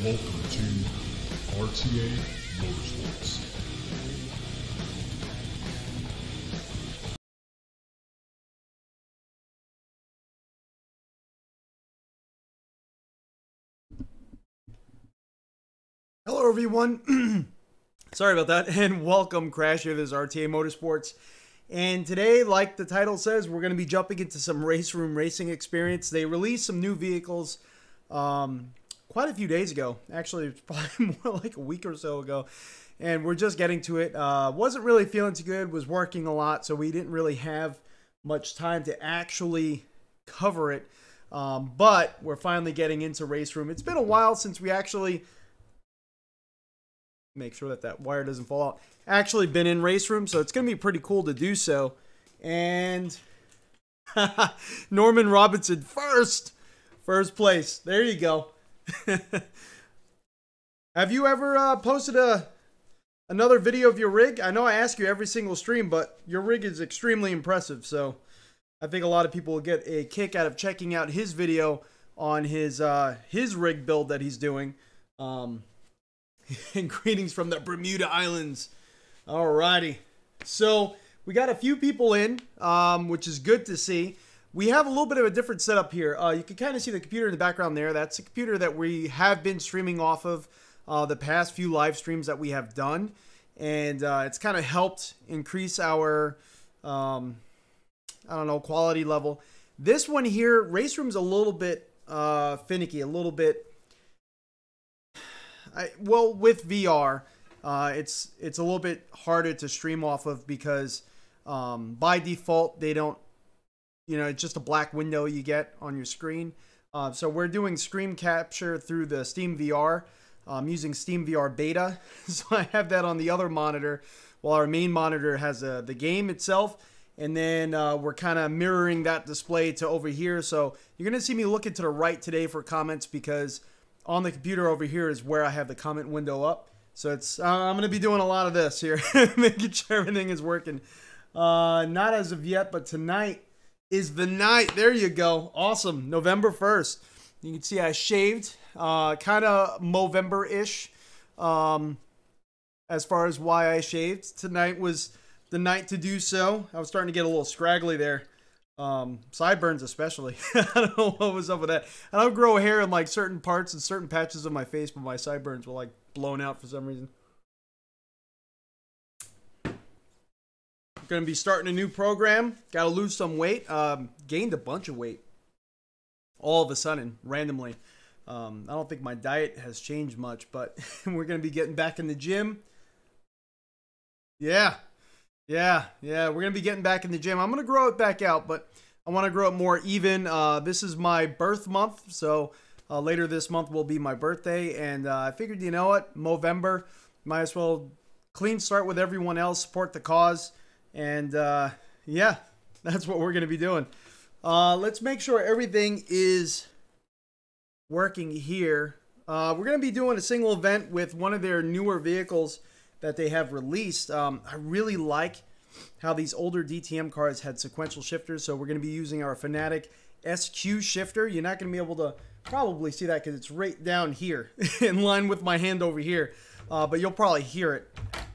Welcome to RTA Motorsports. Hello everyone, sorry about that, and welcome Crash here. This is RTA Motorsports, and today, like the title says, we're going to be jumping into some RaceRoom Racing experience. They released some new vehicles quite a few days ago. Actually, it's probably more like a week or so ago, and we're just getting to it. Wasn't really feeling too good, was working a lot, so we didn't really have much time to actually cover it, but we're finally getting into RaceRoom. It's been a while since we actually... make sure that that wire doesn't fall out. Actually been in RaceRoom, so it's going to be pretty cool to do so. And Norman Robinson, first place. There you go. Have you ever posted another video of your rig? I know I ask you every single stream, but your rig is extremely impressive. So I think a lot of people will get a kick out of checking out his video on his rig build that he's doing. And greetings from the Bermuda Islands. Alrighty. So we got a few people in, which is good to see. We have a little bit of a different setup here. You can kind of see the computer in the background there. That's a computer that we have been streaming off of the past few live streams that we have done. And it's kind of helped increase our, I don't know, quality level. This one here, RaceRoom's a little bit finicky, a little bit... well, with VR, it's a little bit harder to stream off of because by default they don't, it's just a black window you get on your screen. So we're doing screen capture through the Steam VR. I'm using Steam VR Beta, so I have that on the other monitor, while our main monitor has the game itself. And then we're kind of mirroring that display to over here. So you're gonna see me looking to the right today for comments because on the computer over here is where I have the comment window up. So it's I'm going to be doing a lot of this here, making sure everything is working. Not as of yet, but tonight is the night. There you go. Awesome. November 1st. You can see I shaved, kind of Movember-ish, as far as why I shaved. Tonight was the night to do so. I was starting to get a little scraggly there. Sideburns especially. I don't know what was up with that. I don't grow hair in like certain parts and certain patches of my face, but my sideburns were like blown out for some reason. Gonna be starting a new program. Gotta lose some weight. Gained a bunch of weight all of a sudden, randomly. I don't think my diet has changed much, but we're gonna be getting back in the gym. Yeah, we're going to be getting back in the gym. I'm going to grow it back out, but I want to grow it more even. This is my birth month, so later this month will be my birthday, and I figured, you know what, Movember, might as well clean start with everyone else, support the cause, and yeah, that's what we're going to be doing. Let's make sure everything is working here. We're going to be doing a single event with one of their newer vehicles that they have released. I really like how these older DTM cars had sequential shifters, so we're going to be using our Fanatec SQ shifter. You're not going to be able to probably see that because it's right down here in line with my hand over here, but you'll probably hear it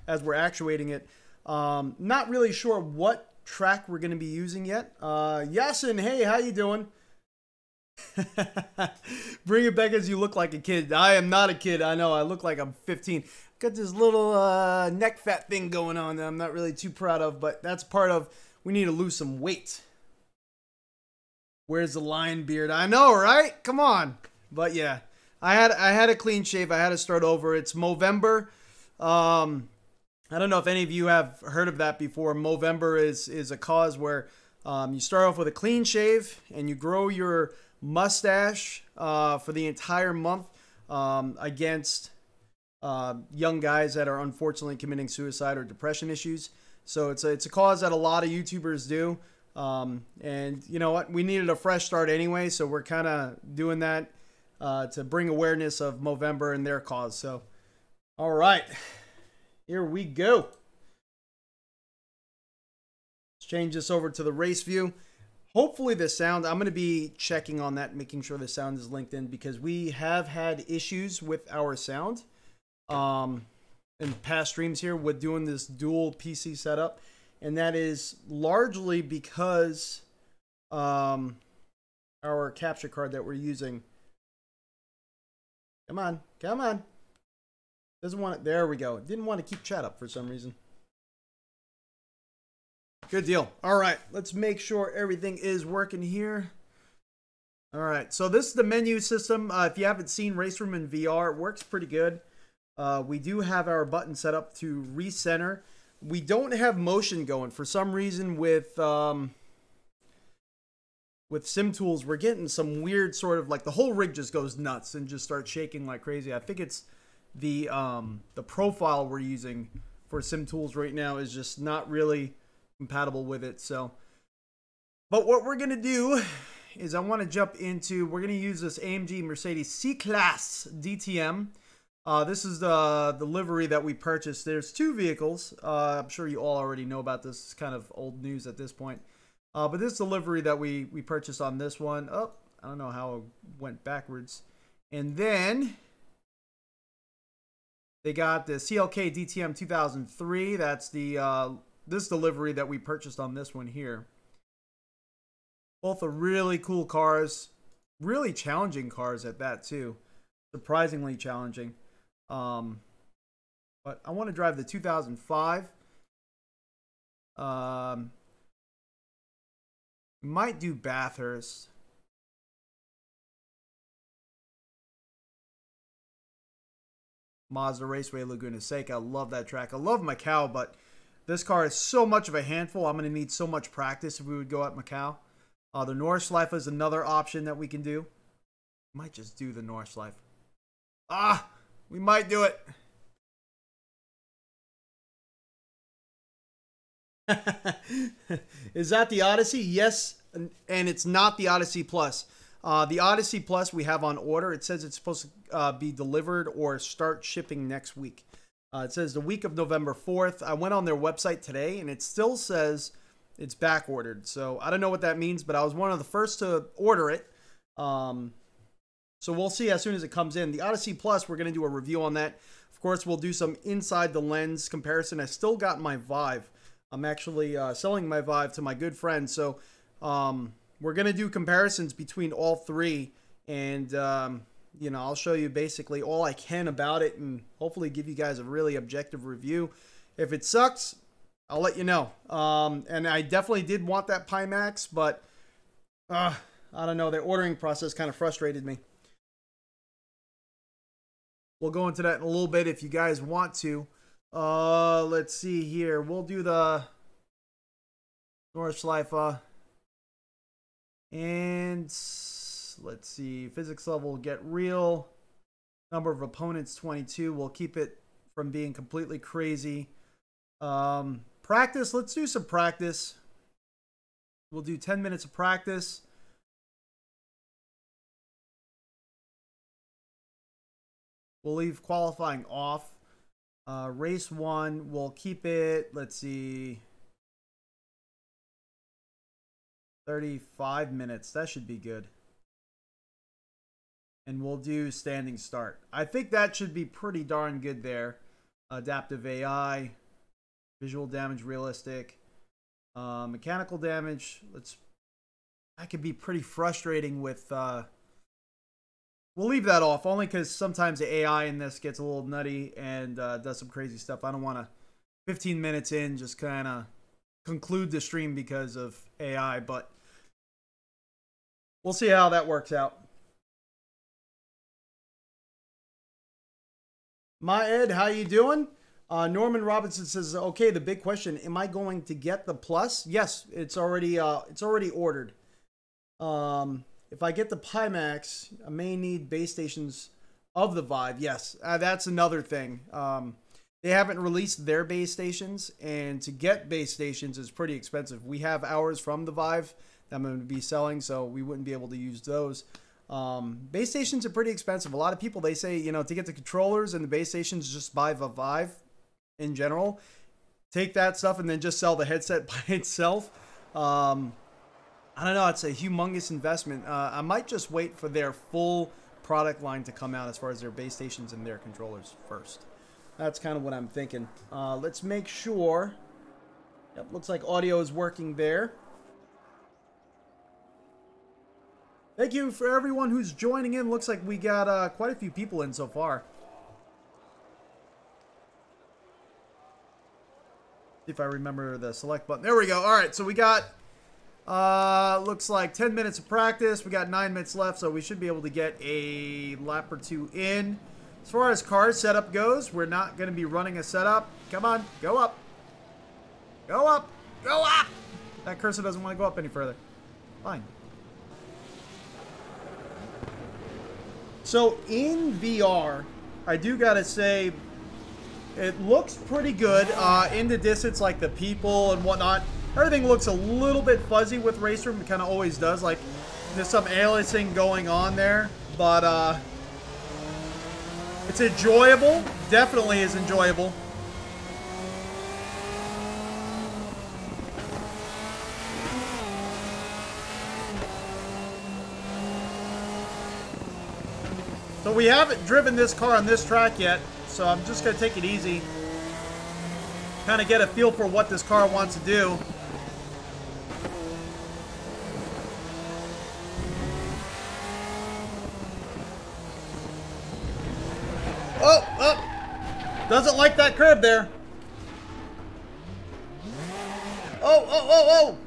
as we're actuating it. Not really sure what track we're going to be using yet. Yasin, hey, how you doing? Bring it back as you look like a kid. I am not a kid. I know I look like I'm 15. Got this little neck fat thing going on that I'm not really too proud of, but that's part of, we need to lose some weight. Where's the lion beard? I know, right? Come on. But yeah, I had a clean shave. I had to start over. It's Movember. I don't know if any of you have heard of that before. Movember is a cause where you start off with a clean shave and you grow your mustache for the entire month against young guys that are unfortunately committing suicide or depression issues. So it's a cause that a lot of YouTubers do. And you know what? We needed a fresh start anyway, so we're kind of doing that to bring awareness of Movember and their cause. So, all right, here we go. Let's change this over to the race view. Hopefully the sound, I'm going to be checking on that, making sure the sound is linked in, because we have had issues with our sound in past streams here with doing this dual PC setup. And that is largely because our capture card that we're using. Come on, come on. Doesn't want it. There we go. Didn't want to keep chat up for some reason. Good deal. All right, let's make sure everything is working here. All right, so this is the menu system. If you haven't seen RaceRoom in VR, it works pretty good. We do have our button set up to recenter. We don't have motion going for some reason with sim tools. We're getting some weird sort of, like, the whole rig just goes nuts and just starts shaking like crazy. I think it's the profile we're using for sim tools right now is just not really compatible with it. So, but what we're gonna do is I want to jump into, we're gonna use this AMG Mercedes C-Class DTM. This is the livery that we purchased. There's two vehicles. I'm sure you all already know about this. It's kind of old news at this point. But this is the livery that we purchased on this one. Oh, I don't know how it went backwards. And then they got the CLK DTM 2003. That's the this is the livery that we purchased on this one here. Both are really cool cars. Really challenging cars at that too. Surprisingly challenging. But I want to drive the 2005. Might do Bathurst. Mazda Raceway Laguna Seca. I love that track. I love Macau, but this car is so much of a handful. I'm going to need so much practice if we would go at Macau. The Nordschleife is another option that we can do. Might just do the Nordschleife. Ah, we might do it. Is that the Odyssey? Yes, and it's not the Odyssey Plus. The Odyssey Plus we have on order. It says it's supposed to be delivered or start shipping next week. It says the week of November 4th. I went on their website today, and it still says it's back ordered. So I don't know what that means, but I was one of the first to order it. So we'll see as soon as it comes in. The Odyssey Plus, we're going to do a review on that. Of course, we'll do some inside the lens comparison. I still got my Vive. I'm actually selling my Vive to my good friend. So we're going to do comparisons between all three. And, you know, I'll show you basically all I can about it and hopefully give you guys a really objective review. If it sucks, I'll let you know. And I definitely did want that Pimax, but I don't know. The ordering process kind of frustrated me. We'll go into that in a little bit if you guys want to. Let's see here. We'll do the Nordschleife. And let's see. Physics level, get real. Number of opponents, 22. We'll keep it from being completely crazy. Practice. Let's do some practice. We'll do 10 minutes of practice. We'll leave qualifying off. Race 1, we'll keep it, let's see, 35 minutes. That should be good. And we'll do standing start. I think that should be pretty darn good there. Adaptive AI, visual damage realistic, mechanical damage. That could be pretty frustrating with... We'll leave that off, only because sometimes the AI in this gets a little nutty and does some crazy stuff. I don't want to, 15 minutes in, just kind of conclude the stream because of AI, but we'll see how that works out. My Ed, how you doing? Norman Robinson says, okay, the big question, am I going to get the Plus? Yes, it's already ordered. If I get the Pimax, I may need base stations of the Vive. Yes, that's another thing. They haven't released their base stations, and to get base stations is pretty expensive. We have ours from the Vive that I'm going to be selling, so we wouldn't be able to use those. Base stations are pretty expensive. A lot of people, they say, you know, to get the controllers and the base stations, just buy the Vive in general. Take that stuff and then just sell the headset by itself. I don't know. It's a humongous investment. I might just wait for their full product line to come out as far as their base stations and their controllers first. That's kind of what I'm thinking. Let's make sure. Yep, looks like audio is working there. Thank you for everyone who's joining in. Looks like we got quite a few people in so far. See if I remember the select button. There we go. All right, so we got, looks like 10 minutes of practice. We got 9 minutes left, so we should be able to get a lap or two in. As far as car setup goes, we're not going to be running a setup. Come on, go up. Go up. Go up. That cursor doesn't want to go up any further. Fine. So in VR, I do gotta say, it looks pretty good. In the distance, like the people and whatnot, everything looks a little bit fuzzy with RaceRoom. It kind of always does. Like there's some aliasing going on there, but it's enjoyable. Definitely is enjoyable. So we haven't driven this car on this track yet, so I'm just going to take it easy. Kind of get a feel for what this car wants to do. Oh! Doesn't like that curve there. Oh!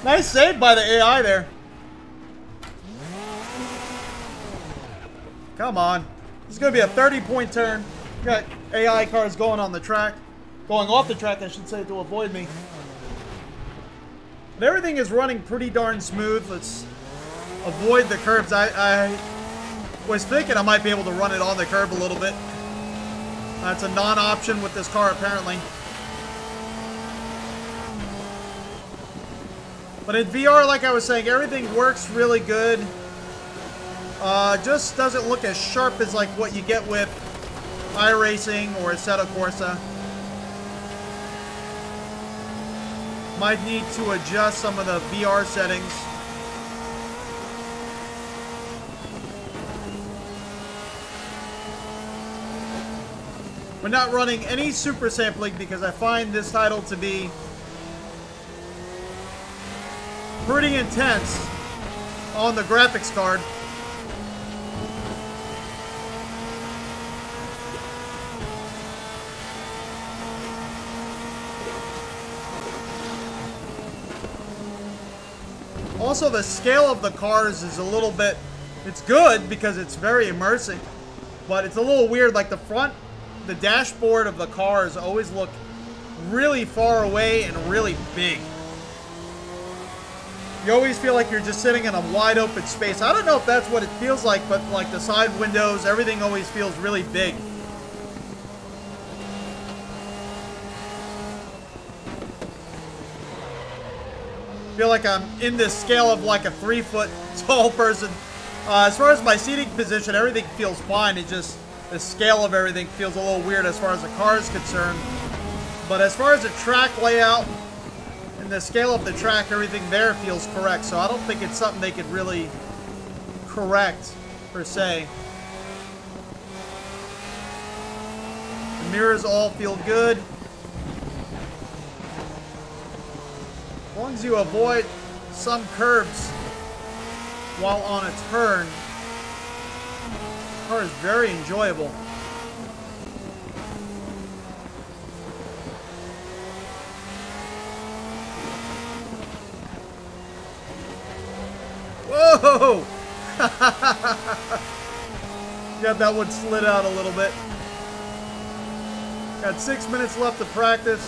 Nice save by the AI there. Come on. This is going to be a 30-point turn. Got AI cars going on the track. Going off the track, I should say, to avoid me. But everything is running pretty darn smooth. Let's avoid the curbs. I was thinking I might be able to run it on the curb a little bit. That's a non-option with this car, apparently. But in VR, like I was saying, everything works really good. Just doesn't look as sharp as like what you get with iRacing or Assetto Corsa. Might need to adjust some of the VR settings. We're not running any super sampling because I find this title to be pretty intense on the graphics card. Also, the scale of the cars is a little bit, it's good because it's very immersive, but it's a little weird. Like the front, the dashboard of the cars always look really far away and really big. You always feel like you're just sitting in a wide open space. I don't know if that's what it feels like, but like the side windows, everything always feels really big. I feel like I'm in this scale of like a 3-foot tall person. As far as my seating position, everything feels fine. It just, the scale of everything feels a little weird as far as the car is concerned. But as far as the track layout and the scale of the track, everything there feels correct. So I don't think it's something they could really correct, per se. The mirrors all feel good. As long as you avoid some curbs while on a turn, the car is very enjoyable. Whoa! Got that one slid out a little bit. Got 6 minutes left to practice.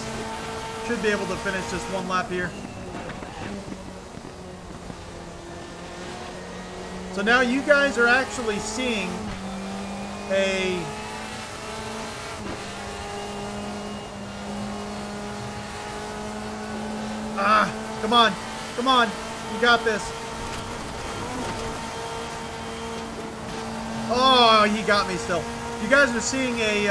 Should be able to finish this one lap here. So now you guys are actually seeing a come on, come on, you got this. Oh, he got me still. You guys are seeing a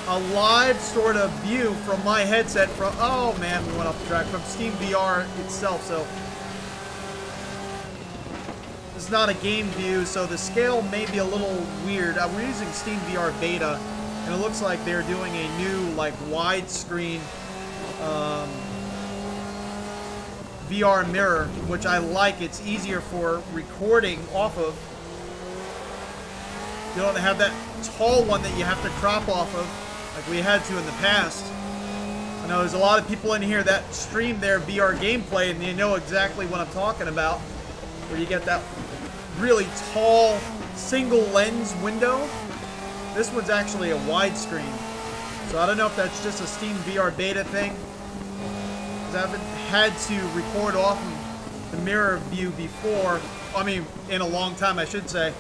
a live sort of view from my headset from, oh man, we went off the track, from Steam VR itself. So it's not a game view, so the scale may be a little weird. We're using Steam VR Beta, and it looks like they're doing a new like widescreen VR mirror, which I like. It's easier for recording off of. You don't have that tall one that you have to crop off of like we had to in the past. I know there's a lot of people in here that stream their VR gameplay, and they know exactly what I'm talking about, where you get that really tall single lens window. This one's actually a widescreen, so I don't know if that's just a Steam VR Beta thing, because I haven't had to record off of the mirror view before. I mean, in a long time, I should say.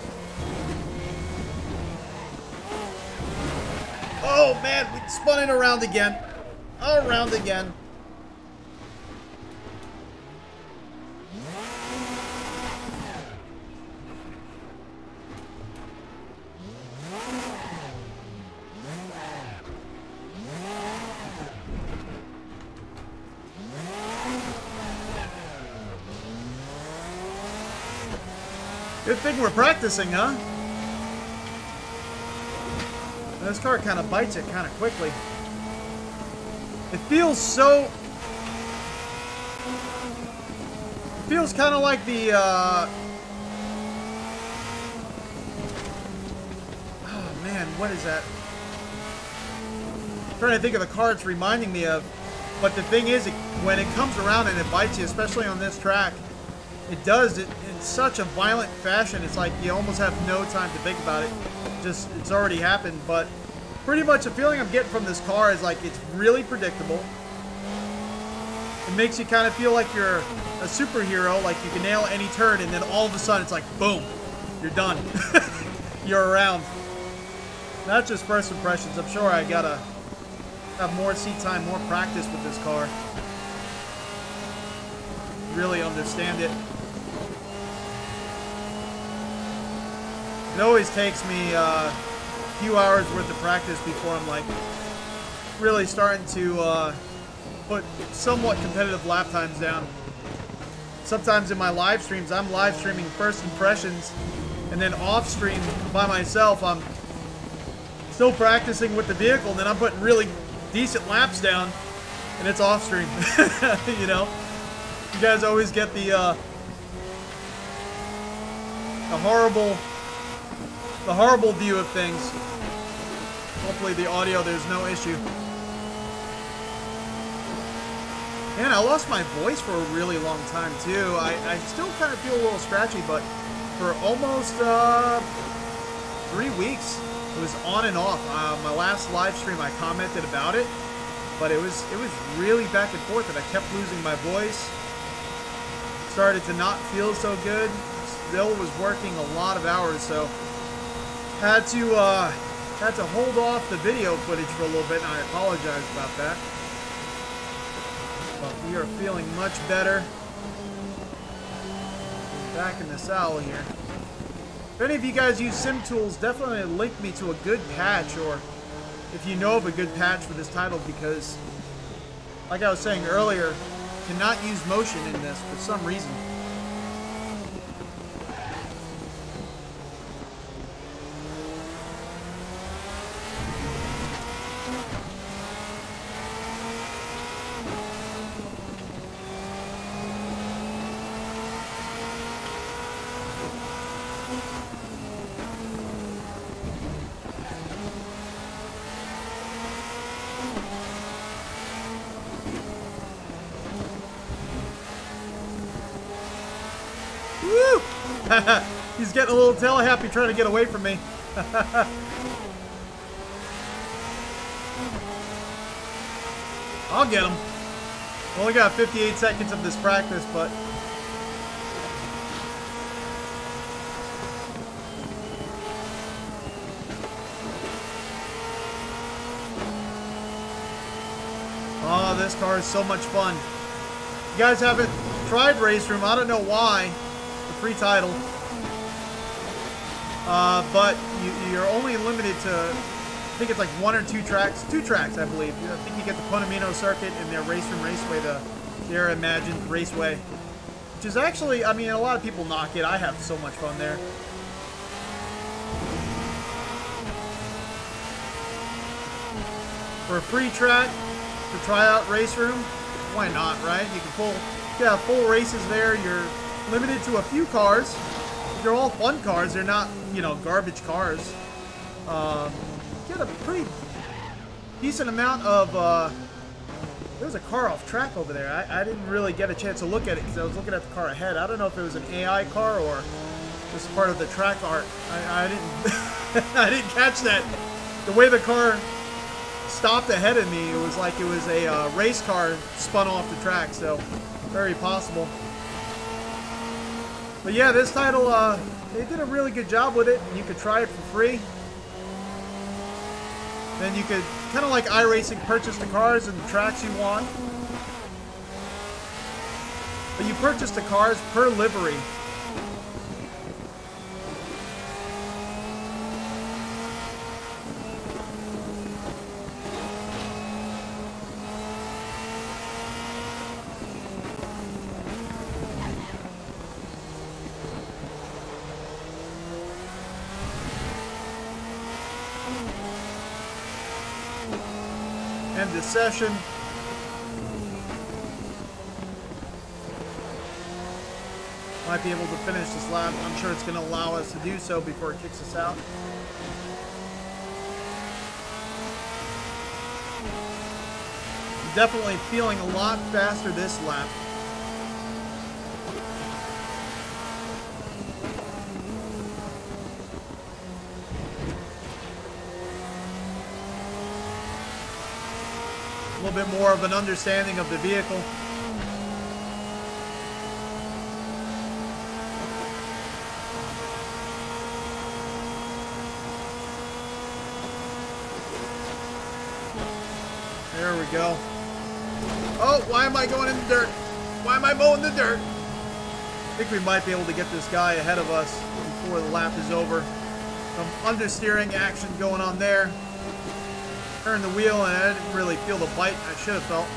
Oh man, we spun it around again. Around again. Good thing we're practicing, huh? This car kind of bites it kind of quickly. It feels so... It feels kind of like the, Oh man, what is that? I'm trying to think of the car it's reminding me of. But the thing is, when it comes around and it bites you, especially on this track, it does it in such a violent fashion. It's like you almost have no time to think about it. Just, it's already happened. But pretty much the feeling I'm getting from this car is like it's really predictable. It makes you kind of feel like you're a superhero, like you can nail any turn, and then all of a sudden it's like, boom, you're done. You're around. Not just first impressions. I'm sure I gotta have more seat time, more practice with this car. Really understand it. It always takes me a few hours worth of practice before I'm like really starting to put somewhat competitive lap times down. Sometimes in my live streams, I'm live streaming first impressions, and then off stream by myself, I'm still practicing with the vehicle, and then I'm putting really decent laps down, and it's off stream. You know, you guys always get the horrible view of things. Hopefully the audio, there's no issue. Man, I lost my voice for a really long time too. I still kind of feel a little scratchy, but for almost 3 weeks, it was on and off. My last live stream, I commented about it, but it was really back and forth, and I kept losing my voice. Started to not feel so good. Still was working a lot of hours, so had to hold off the video footage for a little bit, and I apologize about that. But we are feeling much better. Back in the saddle here. If any of you guys use sim tools, definitely link me to a good patch, or if you know of a good patch for this title, because like I was saying earlier, cannot use motion in this for some reason. He's getting a little tail happy trying to get away from me. I'll get him. Only got 58 seconds of this practice, but oh, this car is so much fun. You guys haven't tried RaceRoom, I don't know why. Free title, but you're only limited to I think it's like 1 or 2 tracks. 2 tracks, I believe. I think you get the Podium circuit and their RaceRoom Raceway, their imagined raceway. Which is actually, I mean, a lot of people knock it. I have so much fun there. For a free track to try out RaceRoom, why not, right? You can have full races there. You're limited to a few cars. They're all fun cars. They're not, you know, garbage cars. Get a pretty decent amount of. There's a car off track over there. I didn't really get a chance to look at it because I was looking at the car ahead. I don't know if it was an AI car or just part of the track art. I didn't. I didn't catch that. The way the car stopped ahead of me, it was like it was a race car spun off the track. So very possible. But yeah, this title, they did a really good job with it. You could try it for free. Then you could, kind of like iRacing, purchase the cars and the tracks you want. But you purchase the cars per livery. End the session. Might be able to finish this lap. I'm sure it's going to allow us to do so before it kicks us out. I'm definitely feeling a lot faster this lap. A little bit more of an understanding of the vehicle. There we go. Oh, why am I going in the dirt? Why am I mowing the dirt? I think we might be able to get this guy ahead of us before the lap is over. Some understeering action going on there. Turned the wheel and I didn't really feel the bite I should have felt.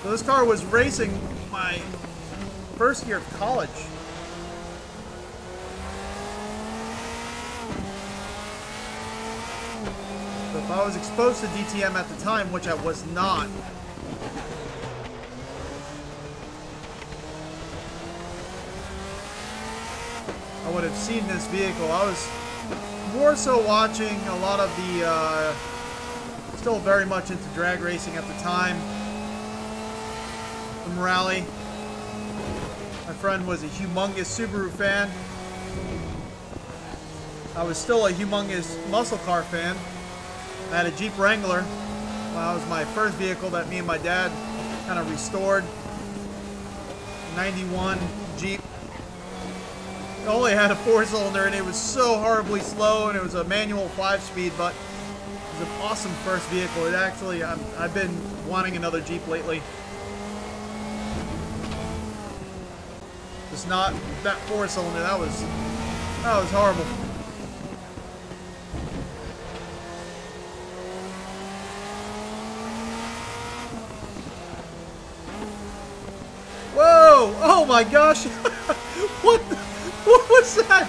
So this car was racing my first year of college. So if I was exposed to DTM at the time, which I was not, I would have seen this vehicle. I was more so watching a lot of the, still very much into drag racing at the time. Some rally. My friend was a humongous Subaru fan. I was still a humongous muscle car fan. I had a Jeep Wrangler. That was my first vehicle that me and my dad kind of restored. 91 Jeep. It only had a 4-cylinder and it was so horribly slow, and it was a manual 5-speed, but it was an awesome first vehicle. It actually, I've been wanting another Jeep lately. Just not that 4-cylinder. That was horrible. Whoa! Oh my gosh! What was that?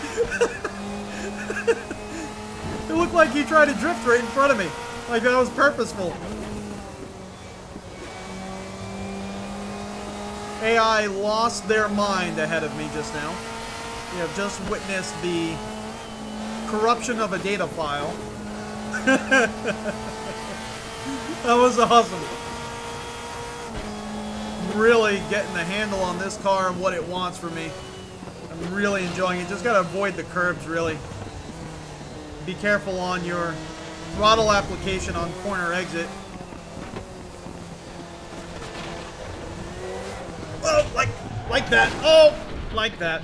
It looked like he tried to drift right in front of me. Like that was purposeful. AI lost their mind ahead of me just now. We have just witnessed the corruption of a data file. That was awesome. I'm really getting the handle on this car and what it wants from me. I'm really enjoying it. Just gotta avoid the curbs, really. Be careful on your throttle application on corner exit. Oh, like that. Oh, like that.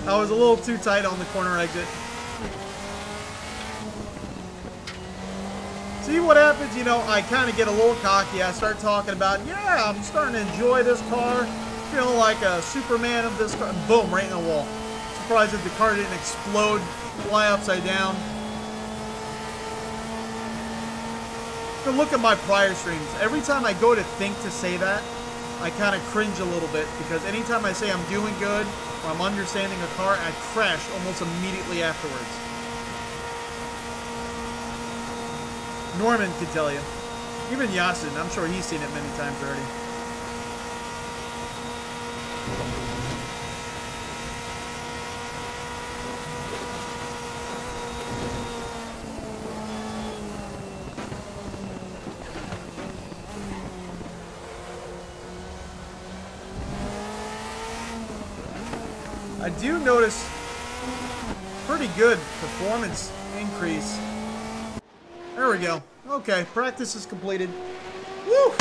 I was a little too tight on the corner exit. See what happens? You know, I kind of get a little cocky. I start talking about, yeah, I'm starting to enjoy this car. Feeling like a Superman of this car. Boom, right in the wall. Surprised that the car didn't explode, fly upside down. But look at my prior streams. Every time I go to think to say that, I kind of cringe a little bit, because anytime I say I'm doing good or I'm understanding a car, I crash almost immediately afterwards. Norman could tell you. Even Yasin, I'm sure he's seen it many times already. I do notice pretty good performance increase. There we go. Okay, practice is completed. Woo!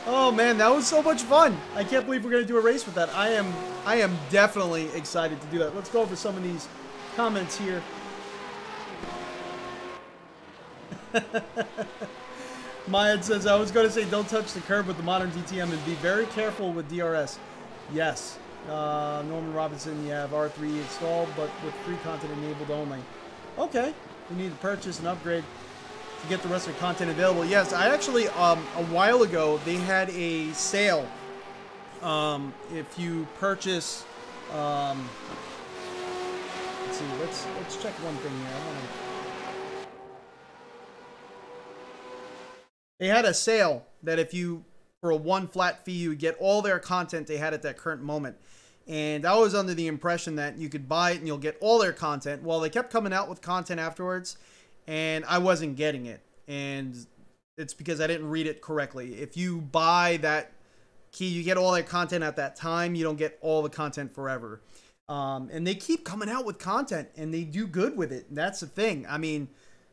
Oh man, that was so much fun. I can't believe we're gonna do a race with that. I am definitely excited to do that. Let's go over some of these comments here. Maya says, I was going to say don't touch the curb with the modern DTM and be very careful with DRS. Yes. Norman Robinson, you have R3 installed, but with free content enabled only. Okay. You need to purchase and upgrade to get the rest of the content available. Yes, I actually, a while ago, they had a sale. If you purchase, let's see, let's check one thing here. They had a sale that if you, for a one flat fee, you would get all their content they had at that current moment. And I was under the impression that you could buy it and you'll get all their content. Well, they kept coming out with content afterwards, and I wasn't getting it. And it's because I didn't read it correctly. If you buy that key, you get all their content at that time. You don't get all the content forever. And they keep coming out with content, and they do good with it. And that's the thing. I mean,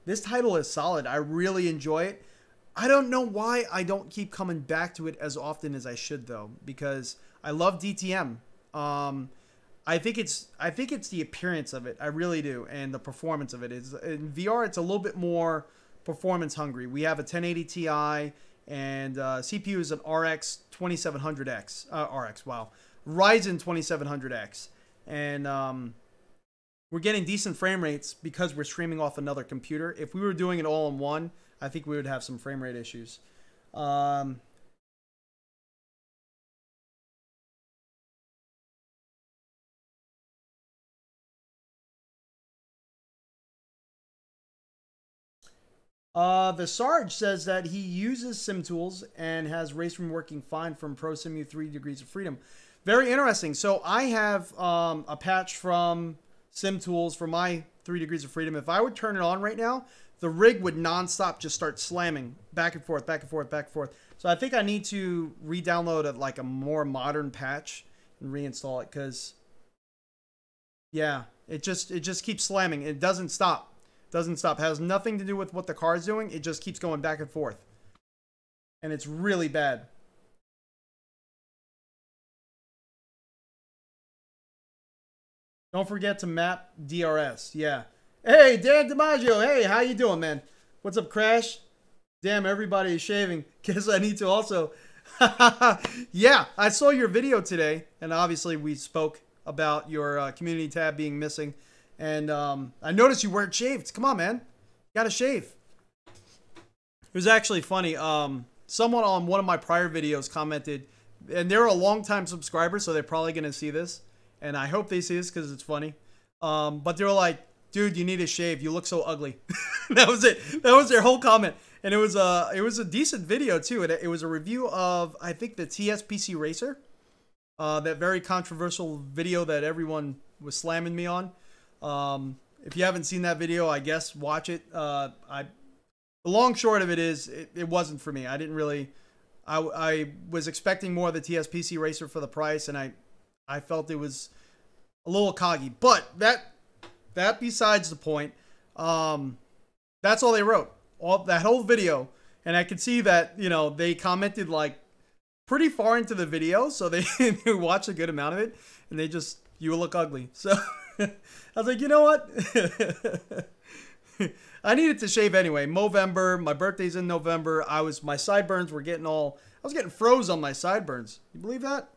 this title is solid. I really enjoy it. I don't know why I don't keep coming back to it as often as I should, though, because I love DTM. I think it's the appearance of it. I really do. And the performance of it is in VR. It's a little bit more performance hungry. We have a 1080 Ti and CPU is an RX 2700X, wow. Ryzen 2700X. And, we're getting decent frame rates because we're streaming off another computer. If we were doing it all in one, I think we would have some frame rate issues. The Sarge says that he uses sim tools and has RaceRoom working fine from Prosimu 3 Degrees of Freedom. Very interesting. So I have a patch from sim tools for my 3 Degrees of Freedom. If I would turn it on right now, the rig would nonstop just start slamming back and forth, back and forth, back and forth. So I think I need to re-download like a more modern patch and reinstall it, because yeah, it just keeps slamming. It doesn't stop. Doesn't stop. It has nothing to do with what the car is doing. It just keeps going back and forth. And it's really bad. Don't forget to map DRS. Yeah. Hey, Dan DiMaggio. Hey, how you doing, man? What's up, Crash? Damn, everybody is shaving. Guess I need to also. Yeah, I saw your video today, and obviously we spoke about your community tab being missing. And I noticed you weren't shaved. Come on, man. You gotta shave. It was actually funny. Someone on one of my prior videos commented, and they're a long-time subscriber, so they're probably going to see this. And I hope they see this because it's funny. But they were like, dude, you need to shave. You look so ugly. That was it. That was their whole comment. And it was a decent video, too. It was a review of, I think, the TSPC Racer. That very controversial video that everyone was slamming me on. If you haven't seen that video, I guess watch it. The long short of it is it wasn't for me. I didn't really, I was expecting more of the TSPC Racer for the price, and I felt it was a little coggy, but that besides the point. That's all they wrote, that whole video. And I could see that, you know, they commented like pretty far into the video. So they watched a good amount of it, and they just, you look ugly. So I was like, you know what? I needed to shave anyway. Movember, my birthday's in November. My sideburns were getting all, I was getting froze on my sideburns. You believe that?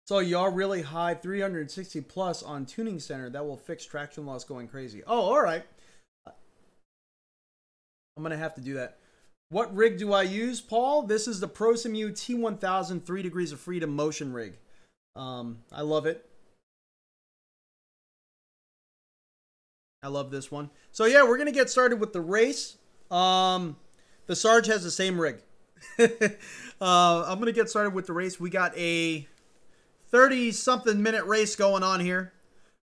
So y'all really high 360 plus on tuning center that will fix traction loss going crazy. Oh, all right. I'm gonna have to do that. What rig do I use, Paul? This is the Prosimu T1000 3 degrees of freedom motion rig. I love it. I love this one. So yeah, we're gonna get started with the race. The Sarge has the same rig. I'm gonna get started with the race. We got a 30-something minute race going on here.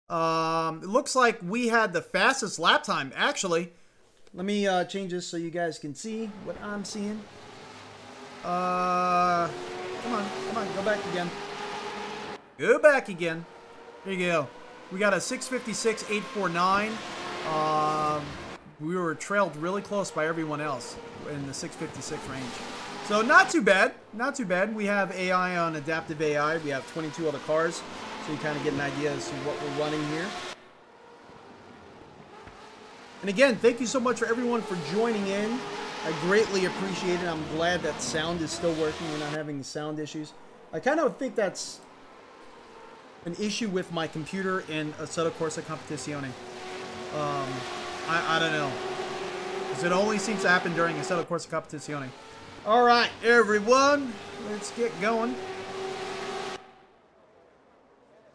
It looks like we had the fastest lap time, actually. Let me change this so you guys can see what I'm seeing. Come on, go back again. Go back again. There you go. We got a 6:56.849. We were trailed really close by everyone else in the 6:56 range. So not too bad, not too bad. We have AI on adaptive AI. We have 22 other cars, so you kind of get an idea as to what we're running here. And again, thank you so much for everyone for joining in. I greatly appreciate it. I'm glad that sound is still working. We're not having sound issues. I kind of think that's an issue with my computer in Assetto Corsa Competizione. I don't know. Because it only seems to happen during Assetto Corsa Competizione. All right, everyone, let's get going.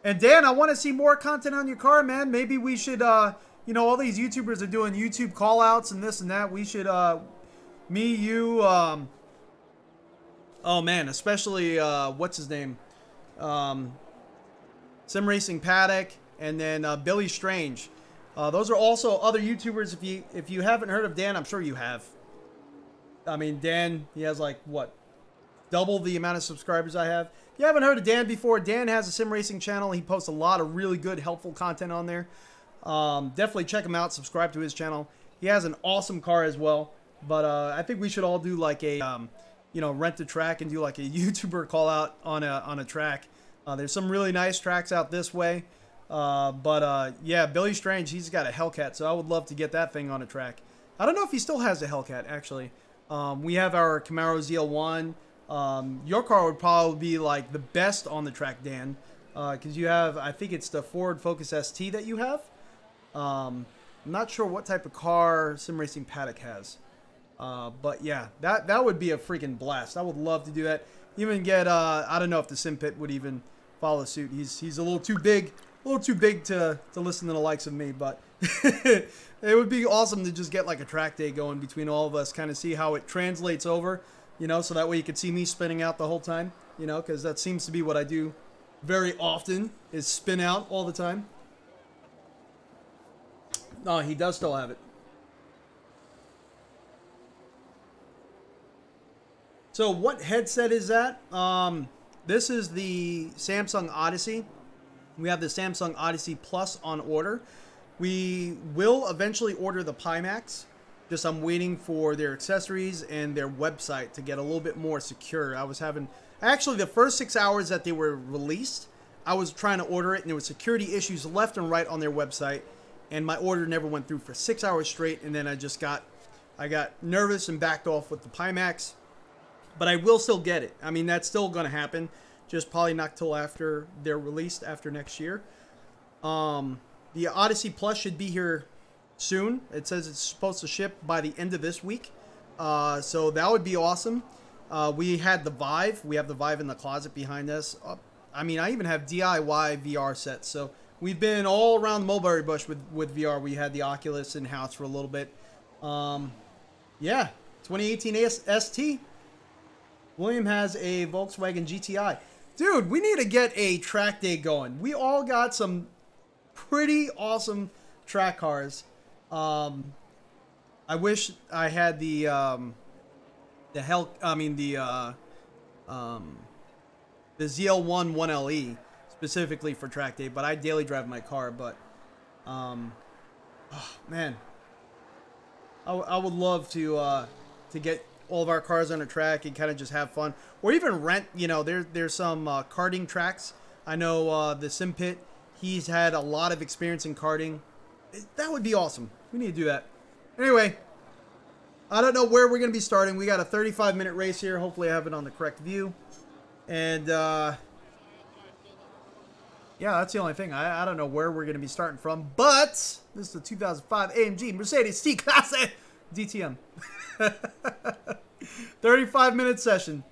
And Dan, I want to see more content on your car, man. Maybe we should, you know, all these YouTubers are doing YouTube call-outs and this and that. We should, me, you, oh man, especially, what's his name? Simracing Patriot, and then Billy Strange. Those are also other YouTubers. If you haven't heard of Dan, I'm sure you have. I mean, Dan, he has like, what, double the amount of subscribers I have. If you haven't heard of Dan before, Dan has a sim racing channel. He posts a lot of really good, helpful content on there. Definitely check him out. Subscribe to his channel. He has an awesome car as well. But I think we should all do like a, you know, rent a track and do like a YouTuber call out on a track. There's some really nice tracks out this way. Yeah, Billy Strange, he's got a Hellcat, so I would love to get that thing on a track. I don't know if he still has a Hellcat, actually. We have our Camaro ZL1. Your car would probably be like the best on the track, Dan, because you have, I think it's the Ford Focus ST that you have. I'm not sure what type of car Sim Racing Patriot has. But yeah, that would be a freaking blast. I would love to do that. Even get, I don't know if the Sim Pit would even follow suit. He's a little too big to listen to the likes of me, but it would be awesome to just get like a track day going between all of us, kind of see how it translates over, you know, so that way you could see me spinning out the whole time, you know, because that seems to be what I do very often, is spin out all the time. Oh, he does still have it. So what headset is that? This is the Samsung Odyssey. We have the Samsung Odyssey Plus on order. We will eventually order the Pimax. Just I'm waiting for their accessories and their website to get a little bit more secure. I was having, actually the first 6 hours that they were released, I was trying to order it and there were security issues left and right on their website, and my order never went through for 6 hours straight, and then I got nervous and backed off with the Pimax. But I will still get it. I mean, that's still going to happen. Just probably not till after they're released, after next year. The Odyssey Plus should be here soon. It says it's supposed to ship by the end of this week. So that would be awesome. We had the Vive. We have the Vive in the closet behind us. I mean, I even have DIY VR sets. So we've been all around the mulberry bush with VR. We had the Oculus in-house for a little bit. Yeah, 2018 ST. William has a Volkswagen GTI. Dude, we need to get a track day going. We all got some pretty awesome track cars. I wish I had the ZL1 1LE specifically for track day, but I daily drive my car. But oh, man, I would love to get all of our cars on a track and kind of just have fun, or even rent. You know, there's some karting tracks. I know the Sim Pit, He's had a lot of experience in karting. That would be awesome. We need to do that. Anyway, I don't know where we're going to be starting. We got a 35-minute race here. Hopefully I have it on the correct view. And, yeah, that's the only thing. I don't know where we're going to be starting from. But this is the 2005 AMG Mercedes C-Class DTM. 35-minute session.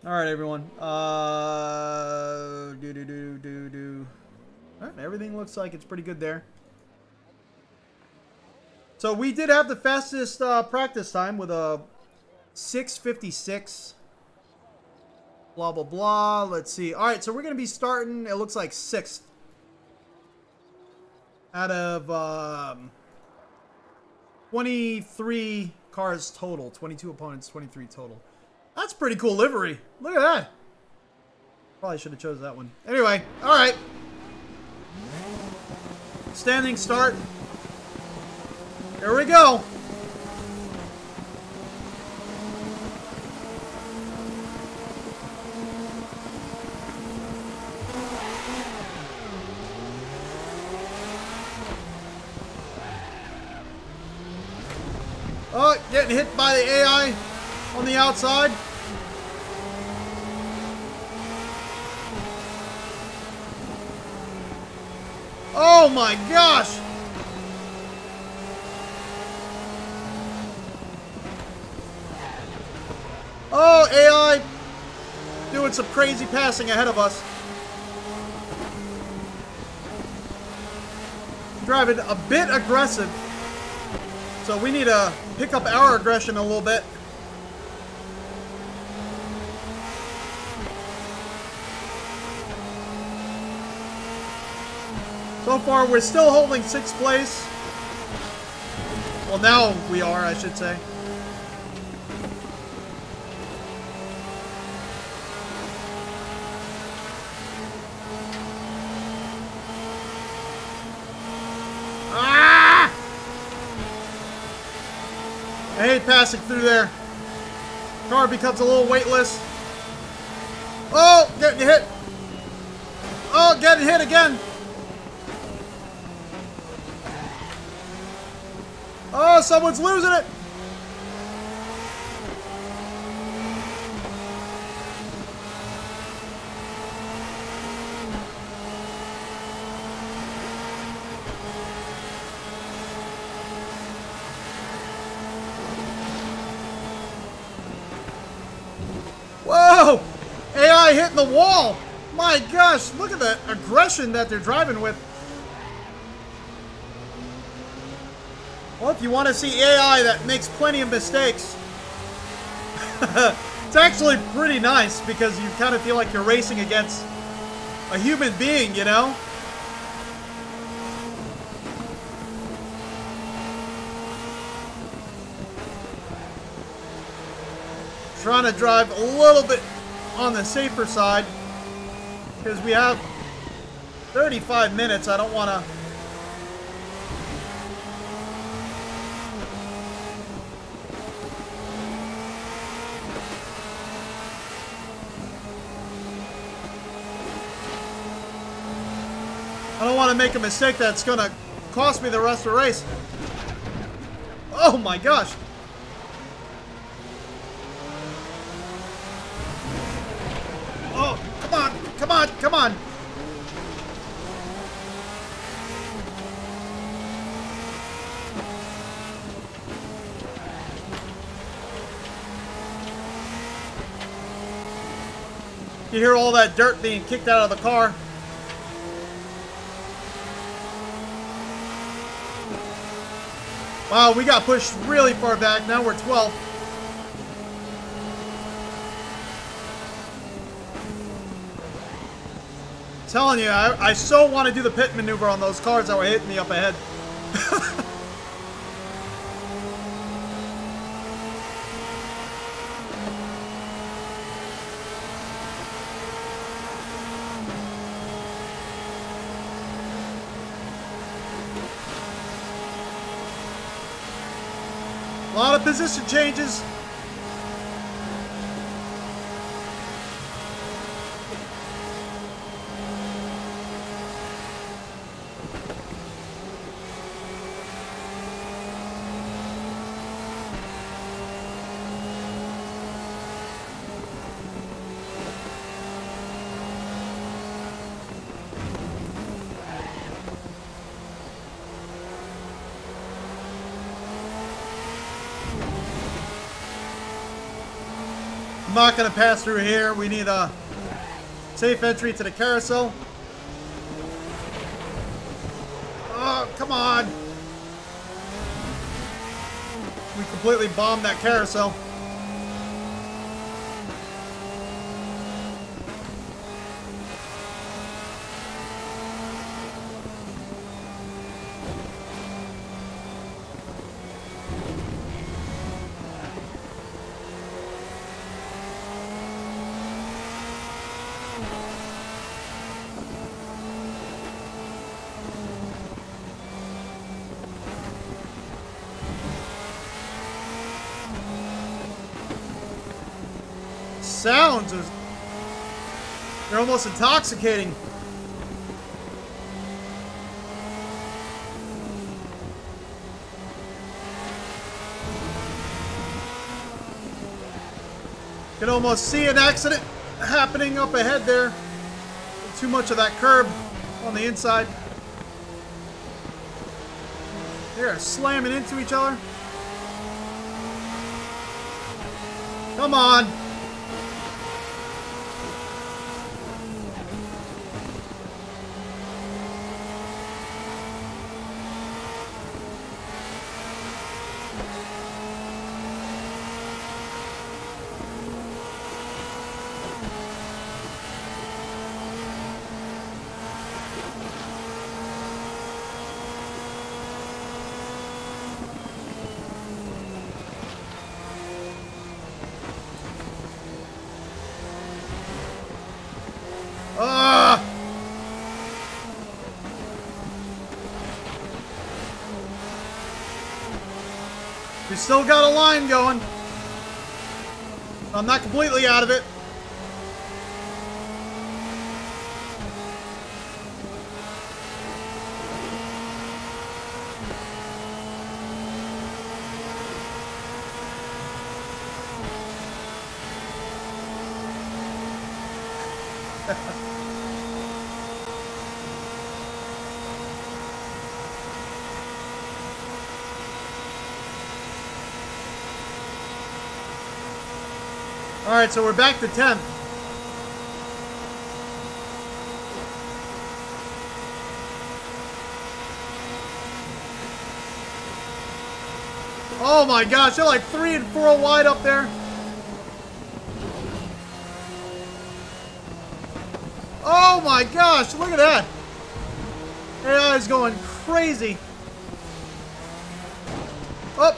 All right, everyone. All right, everything looks like it's pretty good there. So we did have the fastest practice time with a 6:56. Blah, blah, blah. Let's see. All right, so we're going to be starting, it looks like 6th. Out of 23 cars total. 22 opponents, 23 total. That's pretty cool livery. Look at that. Probably should have chose that one. Anyway, all right. Standing start. Here we go. Oh, getting hit by the AI on the outside. Oh my gosh! Oh, AI doing some crazy passing ahead of us. Driving a bit aggressive. So we need to pick up our aggression a little bit. So far, we're still holding 6th place. Well, now we are, I should say. Ah! I hate passing through there. Car becomes a little weightless. Oh, getting hit. Oh, getting hit again. Oh, someone's losing it. Whoa! AI hitting the wall. My gosh, look at the aggression that they're driving with. Well, if you want to see AI that makes plenty of mistakes, it's actually pretty nice because you kind of feel like you're racing against a human being, you know? Trying to drive a little bit on the safer side because we have 35 minutes. I don't want to... I don't want to make a mistake that's going to cost me the rest of the race. Oh my gosh. Oh, come on, come on, come on. You hear all that dirt being kicked out of the car. Wow, we got pushed really far back. Now we're 12th. Telling you, I so want to do the pit maneuver on those cars that were hitting me up ahead. A lot of position changes. I'm not going to pass through here. We need a safe entry to the carousel. Oh, come on. We completely bombed that carousel. Sounds, they're almost intoxicating. Can almost see an accident happening up ahead there. Too much of that curb on the inside. They're slamming into each other. Come on. We still got a line going. I'm not completely out of it. All right, so we're back to 10th. Oh my gosh, they're like 3 and 4 wide up there. Oh my gosh, look at that. AI is going crazy. Up.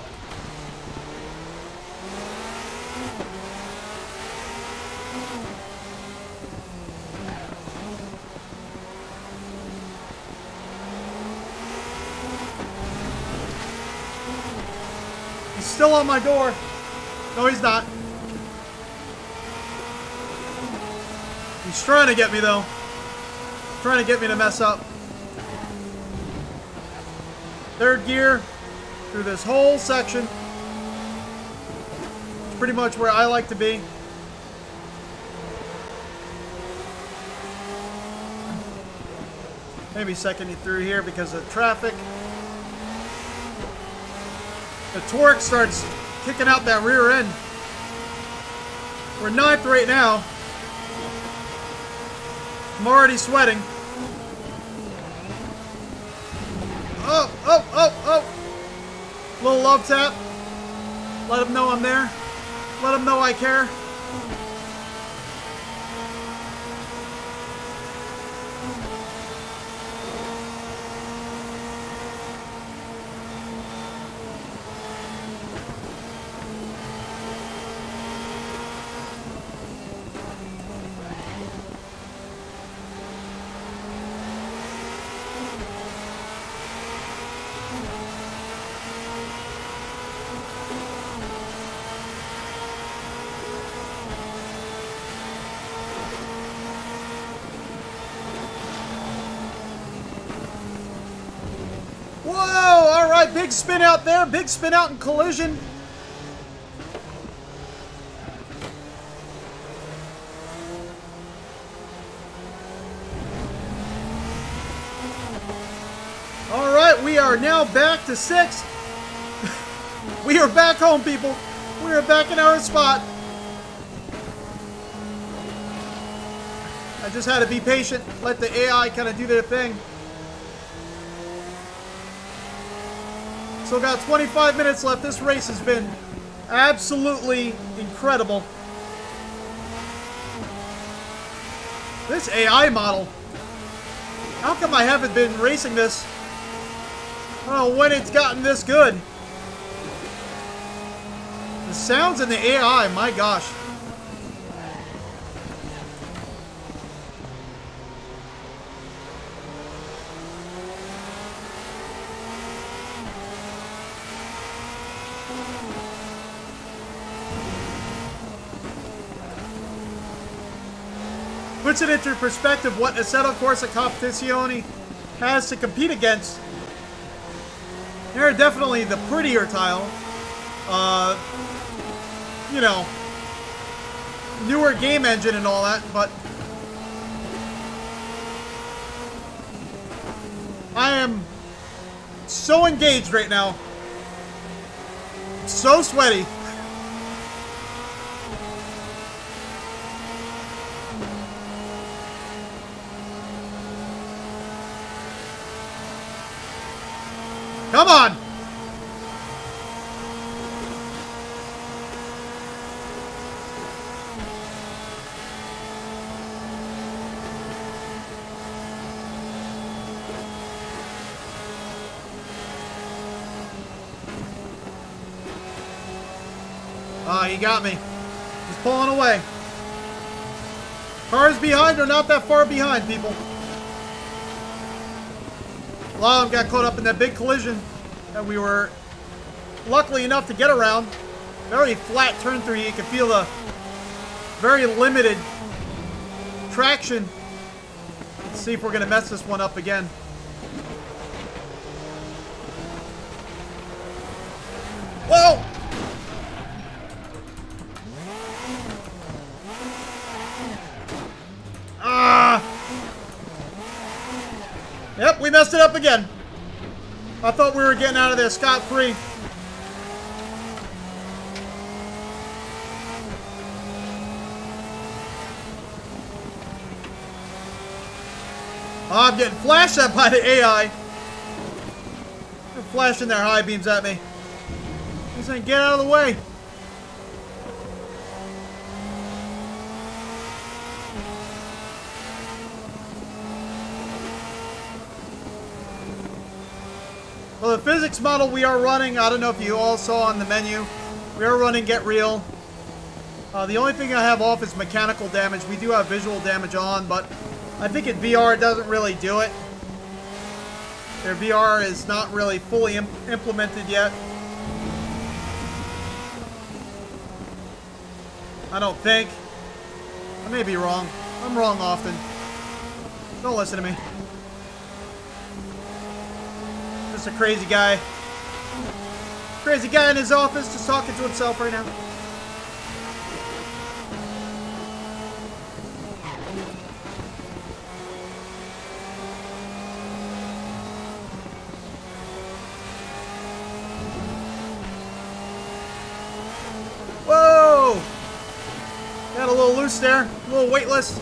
He's still on my door. No, he's not. He's trying to get me, though. Trying to get me to mess up. Third gear through this whole section. It's pretty much where I like to be. Maybe seconding through here because of traffic. The torque starts kicking out that rear end. We're 9th right now. I'm already sweating. Oh, oh, oh, oh. Little love tap. Let them know I'm there. Let them know I care. Whoa! All right, big spin out there. Big spin out and collision. All right, we are now back to 6th. We are back home, people. We are back in our spot. I just had to be patient, let the AI kind of do their thing. Still got 25 minutes left. This race has been absolutely incredible. This AI model. How come I haven't been racing this? I don't know when it's gotten this good. The sounds in the AI, my gosh. Puts it into perspective what Assetto Corsa Competizione has to compete against. They're definitely the prettier tile. You know, newer game engine and all that, but I am so engaged right now. So sweaty. Come on! Ah, he got me. He's pulling away. Cars behind are not that far behind, people. A lot of them got caught up in that big collision that we were luckily enough to get around. Very flat turn through. You can feel the very limited traction. Let's see if we're going to mess this one up again. Whoa! Yep, we messed it up again. I thought we were getting out of there scot-free. Oh, I'm getting flashed at by the AI. They're flashing their high beams at me. He's saying, get out of the way. Well, the physics model we are running, I don't know if you all saw on the menu, we are running Get Real. The only thing I have off is mechanical damage. We do have visual damage on, but I think in VR it doesn't really do it. Their VR is not really fully implemented yet. I don't think. I may be wrong. I'm wrong often. Don't listen to me. Just a crazy guy. Crazy guy in his office just talking to himself right now. Whoa! Got a little loose there. A little weightless.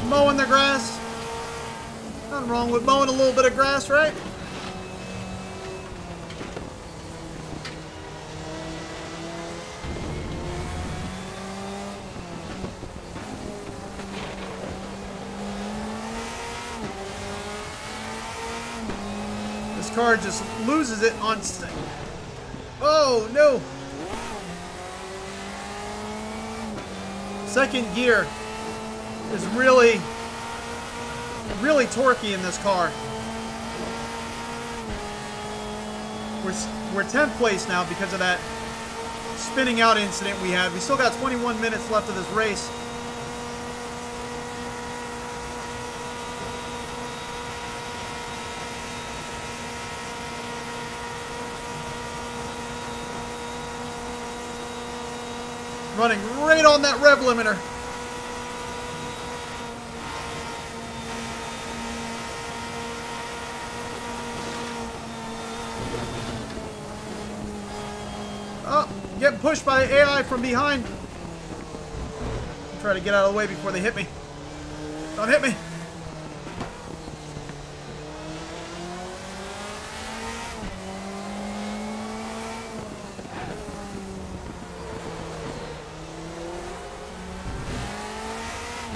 Mowing the grass. Nothing wrong with mowing a little bit of grass, right? This car just loses it on... Oh, no! Second gear is really torquey in this car. We're 10th place now because of that spinning out incident we had. We still got 21 minutes left of this race. Running right on that rev limiter. Oh, getting pushed by the AI from behind. Try to get out of the way before they hit me. Don't hit me.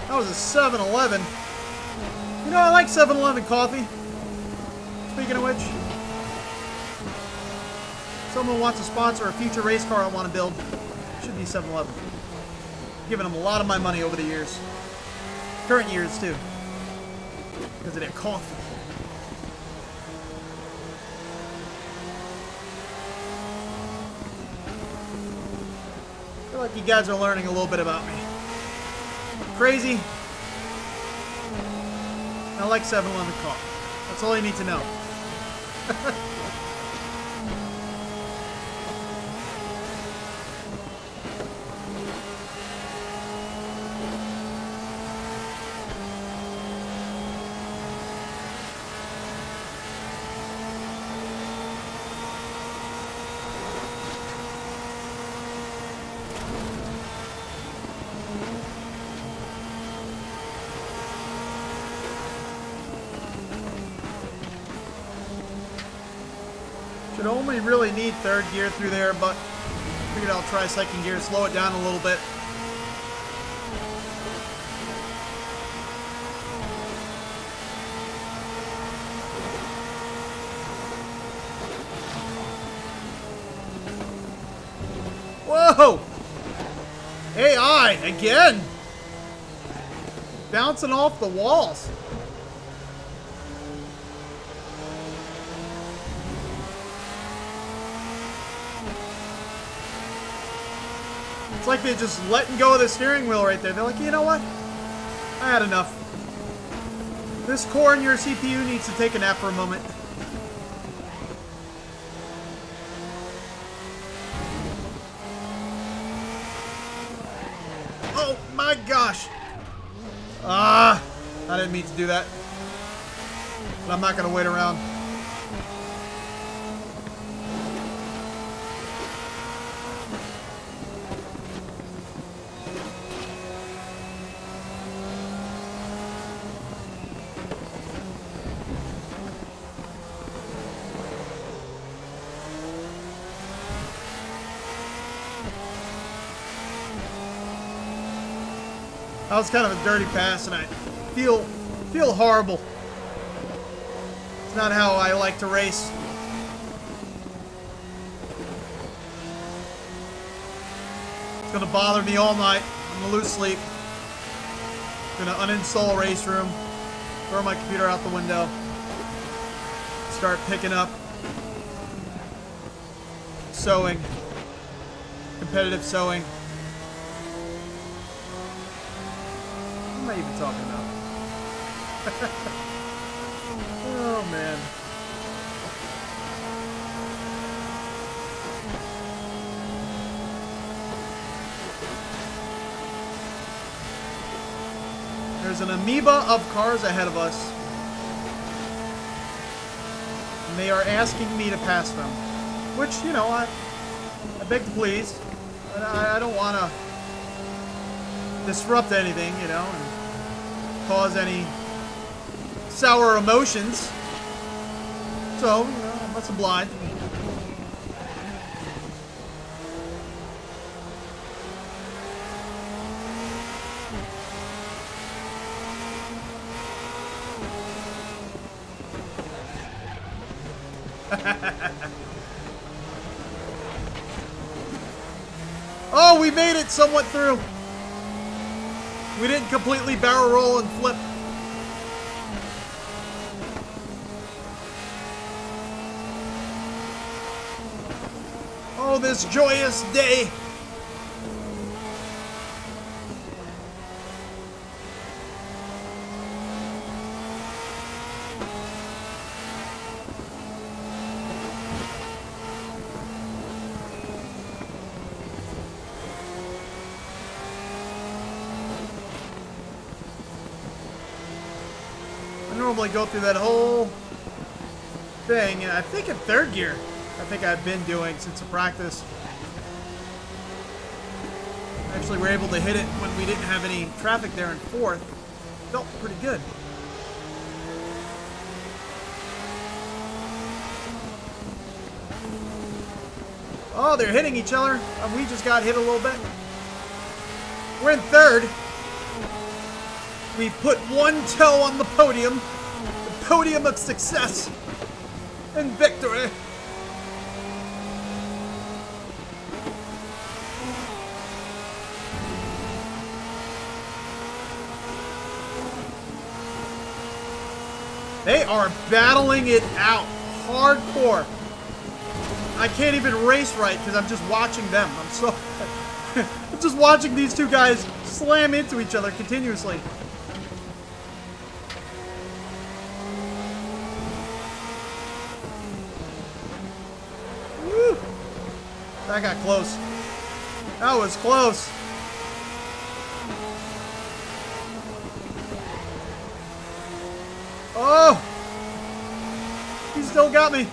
That was a 7-Eleven. You know, I like 7-Eleven coffee. Speaking of which, someone wants to sponsor a future race car I want to build. Should be 7-Eleven. Giving them a lot of my money over the years. Current years, too. Because of their coffee. I feel like you guys are learning a little bit about me. Crazy. I like 7-Eleven coffee. That's all you need to know. Should only really need third gear through there, but I figured I'll try second gear, slow it down a little bit. Whoa! AI again! Bouncing off the walls. It's like they're just letting go of the steering wheel right there. They're like, you know what? I had enough. This core in your CPU needs to take a nap for a moment. Oh my gosh. I didn't mean to do that. But I'm not going to wait around. That was kind of a dirty pass, and I feel horrible. It's not how I like to race. It's gonna bother me all night. I'm gonna lose sleep. I'm gonna uninstall RaceRoom, throw my computer out the window, start picking up sewing, competitive sewing. What am I even talking about? Oh, man. There's an amoeba of cars ahead of us. And they are asking me to pass them. Which, you know, I beg to please. I don't want to disrupt anything, you know, and cause any sour emotions. So, you know, let's oblige. Oh, we made it somewhat through. We didn't completely barrel roll and flip. Oh, this joyous day. I normally go through that whole thing, and I think in third gear, I think I've been doing since the practice. Actually, we're able to hit it when we didn't have any traffic there in fourth. Felt pretty good. Oh, they're hitting each other. We just got hit a little bit. We're in third. We put one toe on the podium. The podium of success and victory. They are battling it out hardcore. I can't even race right because I'm just watching them. I'm just watching these two guys slam into each other continuously. Woo. That got close. That was close. Oh! He still got me.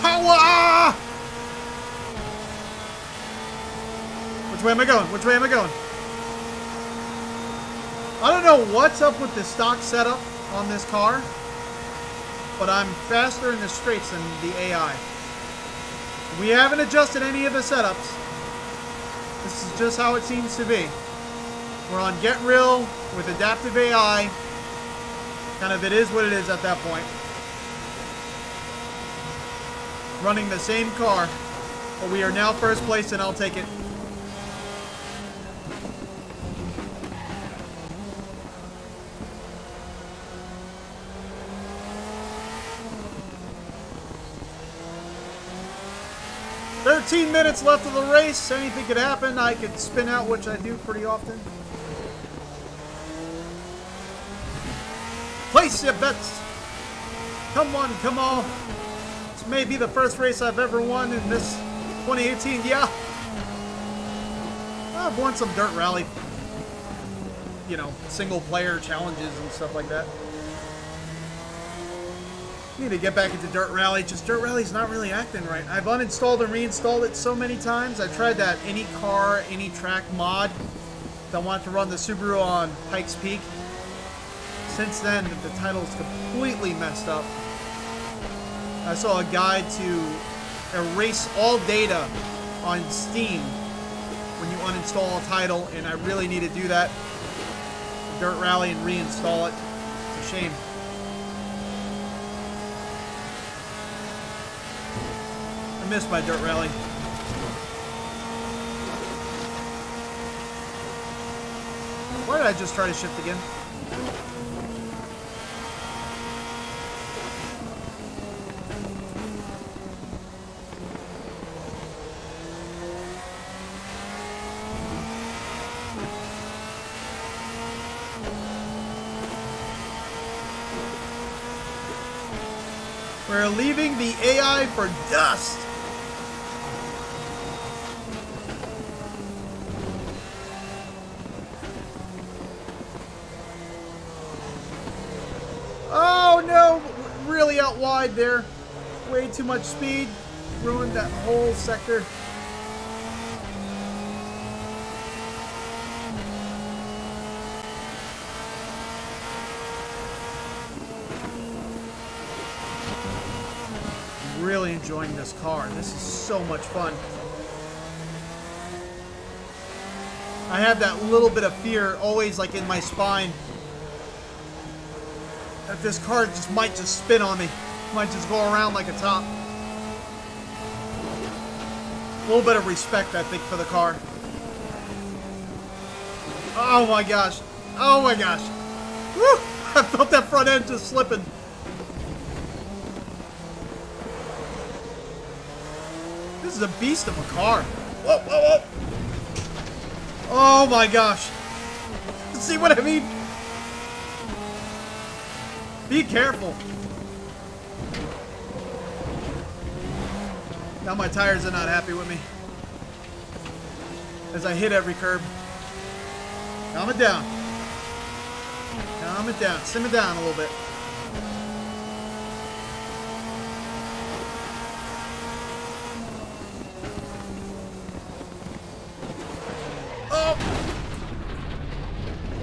Power! Which way am I going? Which way am I going? I don't know what's up with the stock setup on this car, but I'm faster in the straights than the AI. We haven't adjusted any of the setups. This is just how it seems to be. We're on Get Real with adaptive AI. Kind of it is what it is at that point. Running the same car, but we are now first place and I'll take it. "13 minutes left of the race. Anything could happen. I could spin out, which I do pretty often. Place your bets. Come on, come on. This may be the first race I've ever won in this 2018. Yeah. I've won some dirt rally, you know, single player challenges and stuff like that. Need to get back into Dirt Rally. Just Dirt Rally's not really acting right. I've uninstalled and reinstalled it so many times. I tried that Any Car, Any Track mod that wanted to run the Subaru on Pikes Peak. Since then, the title's completely messed up. I saw a guide to erase all data on Steam when you uninstall a title, and I really need to do that. Dirt Rally and reinstall it. It's a shame. I missed my Dirt Rally. Why did I just try to shift again? We're leaving the AI for dust. Oh no, really out wide there. Way too much speed. Ruined that whole sector. Really enjoying this car. This is so much fun. I have that little bit of fear always like in my spine that this car just might just spin on me. Might just go around like a top. A little bit of respect, I think, for the car. Oh my gosh. Oh my gosh. Woo! I felt that front end just slipping. This is a beast of a car. Whoa, whoa, whoa. Oh my gosh. See what I mean? Be careful. Now my tires are not happy with me as I hit every curb. Calm it down. Calm it down. Simmer down a little bit.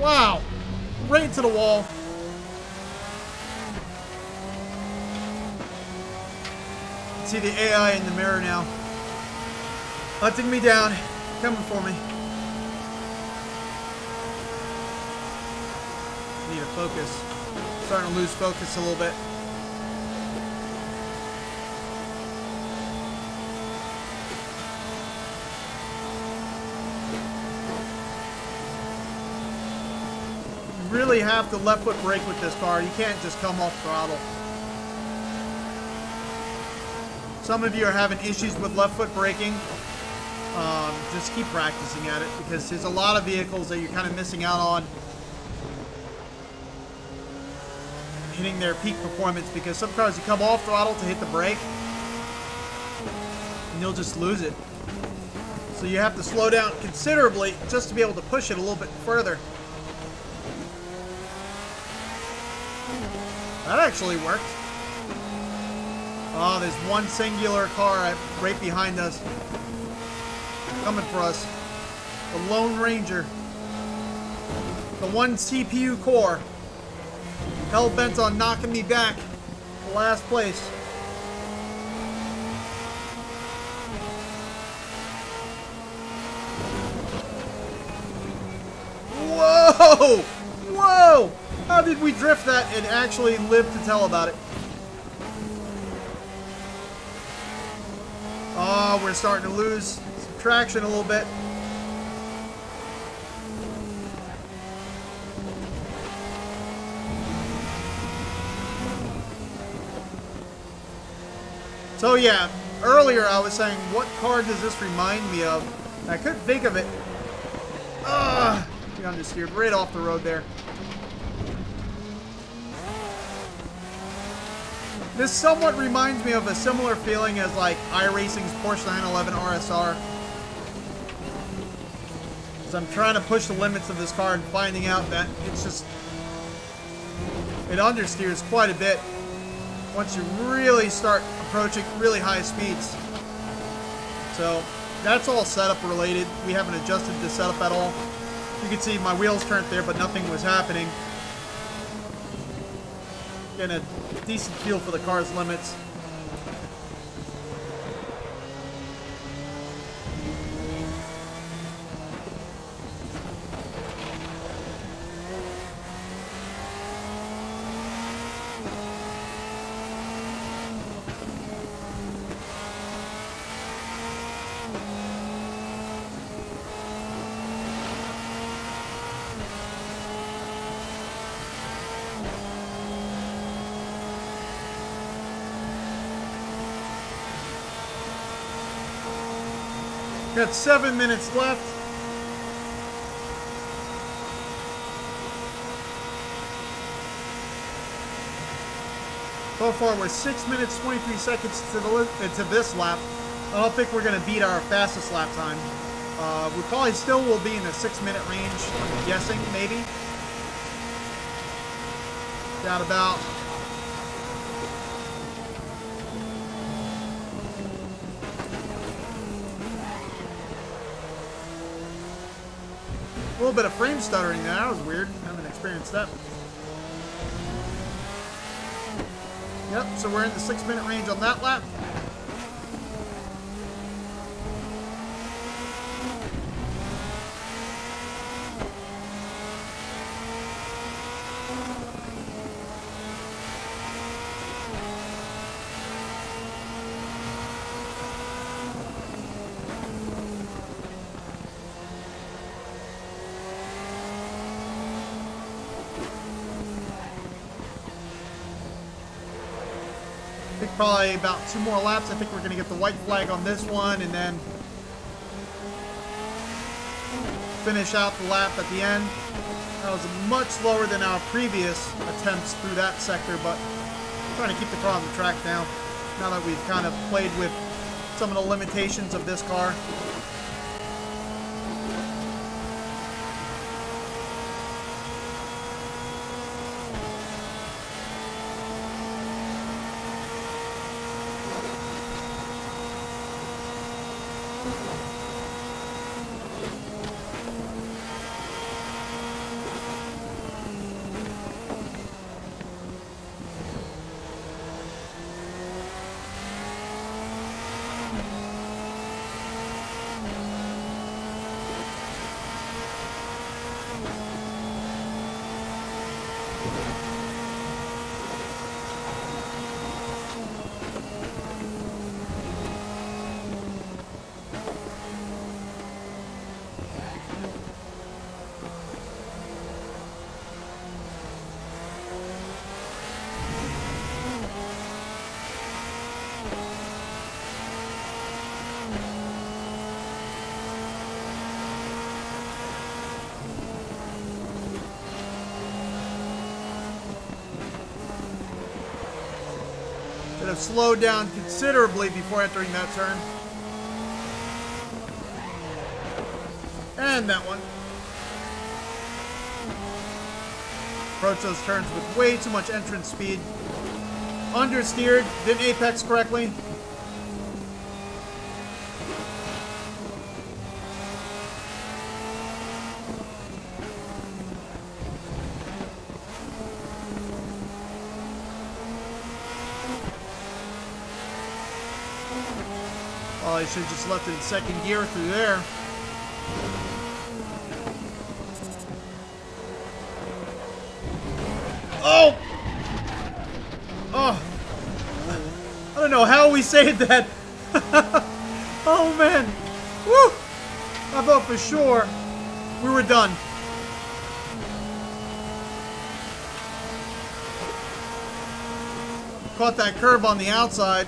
Wow. Right into the wall. See the AI in the mirror now. Hunting me down. Coming for me. Need to focus. Starting to lose focus a little bit. You really have to left foot brake with this car. You can't just come off throttle. Some of you are having issues with left foot braking. Just keep practicing at it, because there's a lot of vehicles that you're kind of missing out on hitting their peak performance, because some cars you come off throttle to hit the brake and you'll just lose it. So you have to slow down considerably just to be able to push it a little bit further. That actually worked. Oh, there's one singular car right behind us. Coming for us. The Lone Ranger. The one CPU core. Hell-bent on knocking me back to last place. Whoa! Whoa! How did we drift that and actually live to tell about it? Oh, we're starting to lose some traction a little bit. So yeah, earlier I was saying, what car does this remind me of? I couldn't think of it. I understeered right off the road there. This somewhat reminds me of a similar feeling as like iRacing's Porsche 911 RSR. As I'm trying to push the limits of this car and finding out that it's just, it understeers quite a bit once you really start approaching really high speeds. So that's all setup related. We haven't adjusted the setup at all. You can see my wheels turned there, but nothing was happening. Getting a decent feel for the car's limits. Got 7 minutes left. So far, we're 6 minutes, 23 seconds to this lap. I don't think we're going to beat our fastest lap time. We probably still will be in the 6-minute range, I'm guessing, maybe. Got about... a little bit of frame stuttering there. That was weird. I haven't experienced that. Yep, so we're in the 6-minute range on that lap. I think probably about 2 more laps. I think we're going to get the white flag on this one and then finish out the lap at the end. That was much slower than our previous attempts through that sector, but I'm trying to keep the car on the track now that we've kind of played with some of the limitations of this car. have slowed down considerably before entering that turn. And that one. Approach those turns with way too much entrance speed. Understeered, didn't apex correctly. Oh, I should have just left it in second gear through there. Oh! Oh! I don't know how we saved that. Oh, man. Woo! I thought for sure we were done. Caught that curve on the outside.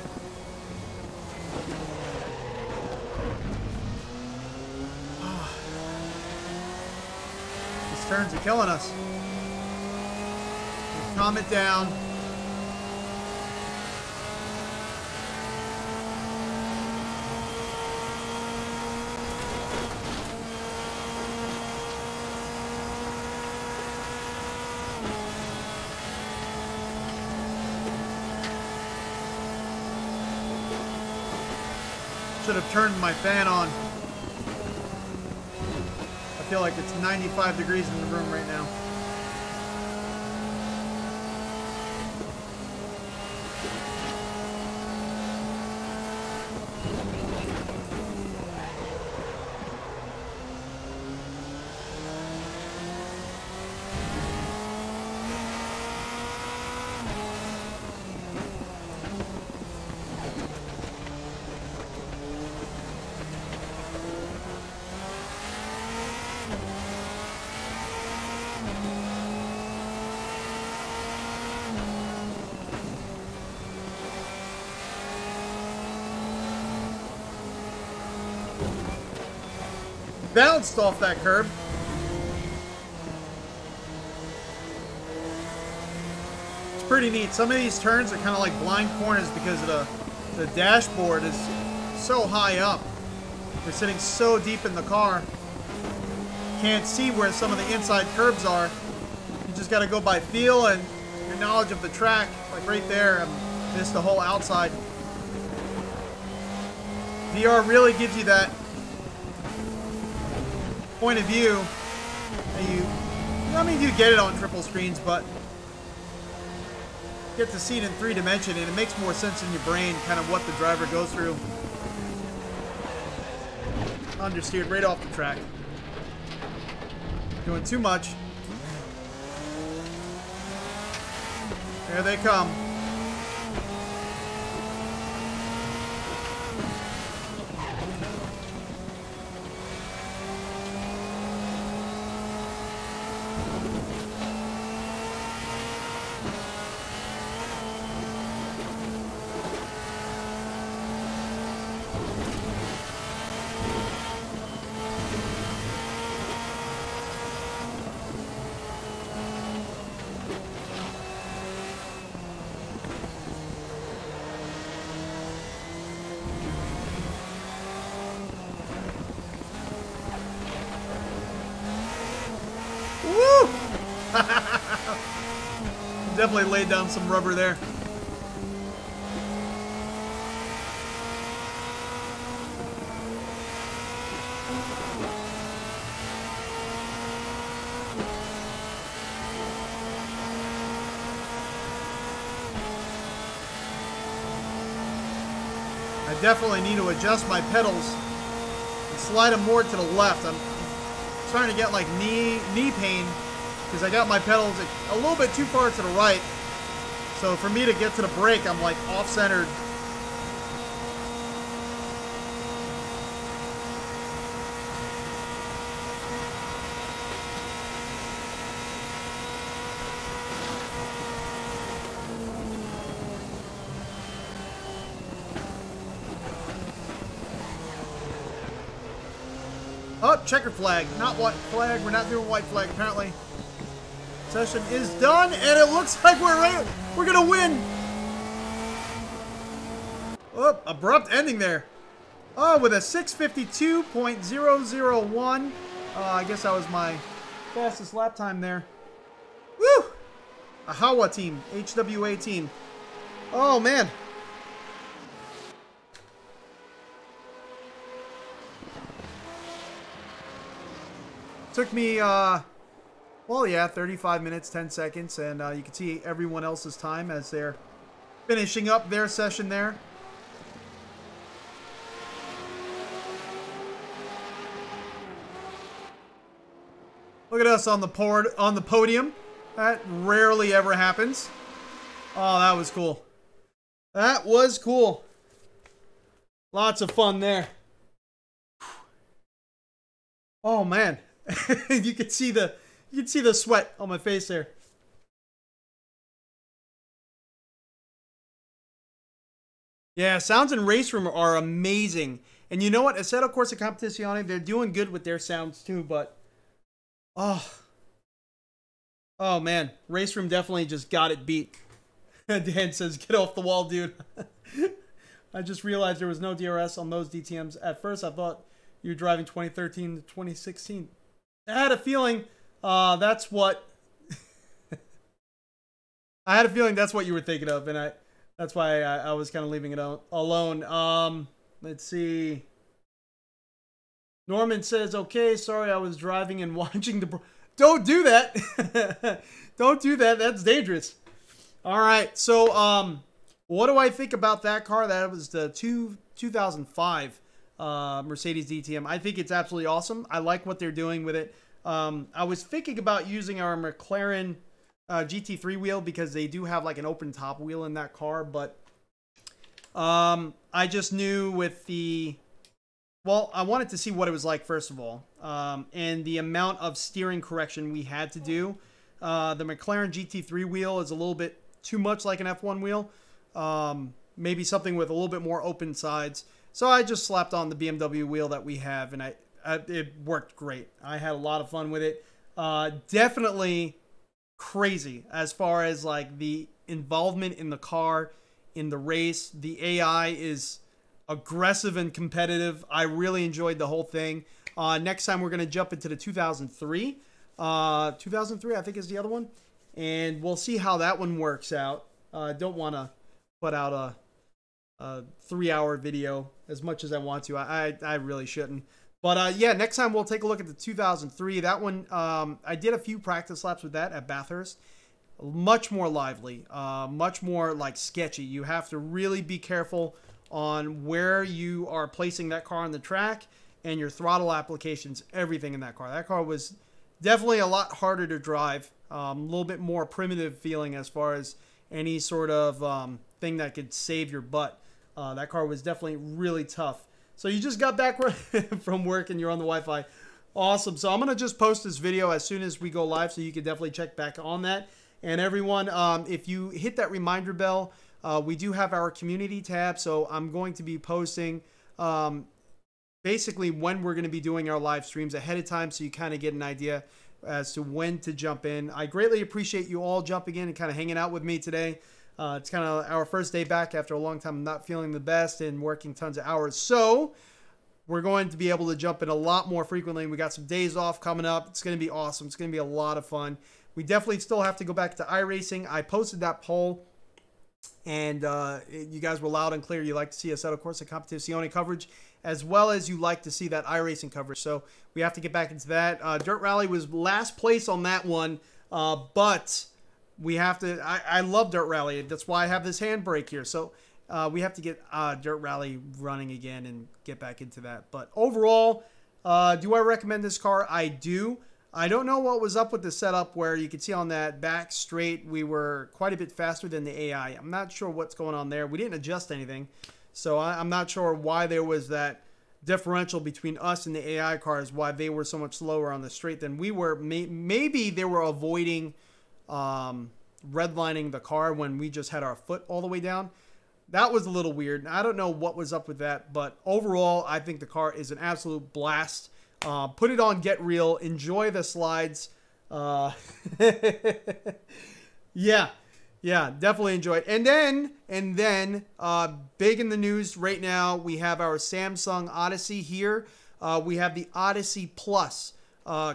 These turns are killing us. Calm it down. Should have turned my fan on. I feel like it's 95 degrees in the room right now. Bounced off that curb. It's pretty neat. Some of these turns are kind of like blind corners because of the dashboard is so high up. We're sitting so deep in the car. Can't see where some of the inside curbs are. You just got to go by feel and your knowledge of the track. Like right there, I missed the whole outside. VR really gives you that point of view. I mean, you get it on triple screens, but get to see it in 3D, and it makes more sense in your brain, kind of what the driver goes through. Understeered right off the track. Doing too much. There they come. Definitely laid down some rubber there. I definitely need to adjust my pedals and slide them more to the left. I'm starting to get like knee pain because I got my pedals a little bit too far to the right. So for me to get to the brake, I'm like off-centered. Oh, checker flag. Not white flag. We're not doing white flag, apparently. Session is done, and it looks like we're gonna win. Oh, abrupt ending there. Oh, with a 6:52.001. I guess that was my fastest lap time there. Woo! A Hawa team, HWA team. Oh, man. Took me, well, yeah, 35 minutes, 10 seconds, and you can see everyone else's time as they're finishing up their session there. Look at us on the podium. That rarely ever happens. Oh, that was cool. That was cool. Lots of fun there. Oh man, you can see the sweat on my face there. Yeah, sounds in RaceRoom are amazing. And you know what? Assetto Corsa Competizione, they're doing good with their sounds too, but oh man, RaceRoom definitely just got it beat. Dan says, get off the wall, dude. I just realized there was no DRS on those DTMs. At first, I thought you were driving 2013 to 2016. I had a feeling that's what... I had a feeling that's what you were thinking of, and that's why I was kind of leaving it alone. Let's see. Norman says, okay, sorry, I was driving and watching the... Don't do that. Don't do that. That's dangerous. All right. So, what do I think about that car? That was the 2005 Mercedes DTM. I think it's absolutely awesome. I like what they're doing with it. I was thinking about using our McLaren GT3 wheel because they do have like an open top wheel in that car. But I just knew with the... Well, I wanted to see what it was like, first of all, and the amount of steering correction we had to do. The McLaren GT3 wheel is a little bit too much like an F1 wheel. Maybe something with a little bit more open sides. So I just slapped on the BMW wheel that we have, and it worked great. I had a lot of fun with it. Definitely crazy as far as like the involvement in the car, in the race. The AI is aggressive and competitive. I really enjoyed the whole thing. Next time we're going to jump into the 2003. 2003 I think is the other one, and we'll see how that one works out. Don't want to put out a 3-hour video as much as I want to. I really shouldn't, but yeah, next time we'll take a look at the 2003. That one, I did a few practice laps with that at Bathurst. Much more lively, much more like sketchy. You have to really be careful on where you are placing that car on the track and your throttle applications, everything in that car. That car was definitely a lot harder to drive, a little bit more primitive feeling as far as any sort of thing that could save your butt. That car was definitely really tough. So you just got back from work and you're on the Wi-Fi. Awesome. So I'm going to just post this video as soon as we go live, so you can definitely check back on that. And everyone, if you hit that reminder bell, we do have our community tab, so I'm going to be posting basically when we're going to be doing our live streams ahead of time, so you kind of get an idea as to when to jump in. I greatly appreciate you all jumping in and kind of hanging out with me today. It's kind of our first day back after a long time not feeling the best and working tons of hours. So we're going to be able to jump in a lot more frequently. We got some days off coming up. It's going to be awesome. It's going to be a lot of fun. We definitely still have to go back to iRacing. I posted that poll, and you guys were loud and clear. You like to see Assetto Corsa Competizione coverage, as well as you like to see that iRacing coverage. So we have to get back into that. Dirt Rally was last place on that one, but we have to... I love Dirt Rally. That's why I have this handbrake here. So we have to get Dirt Rally running again and get back into that. But overall, do I recommend this car? I do. I don't know what was up with the setup where you could see on that back straight we were quite a bit faster than the AI. I'm not sure what's going on there. We didn't adjust anything, so I'm not sure why there was that differential between us and the AI cars, why they were so much slower on the straight than we were. Maybe they were avoiding redlining the car when we just had our foot all the way down. That was a little weird. I don't know what was up with that, but overall, I think the car is an absolute blast. Put it on Get Real. Enjoy the slides. Yeah. Yeah, definitely enjoy it. And then, big in the news right now, we have our Samsung Odyssey here. We have the Odyssey Plus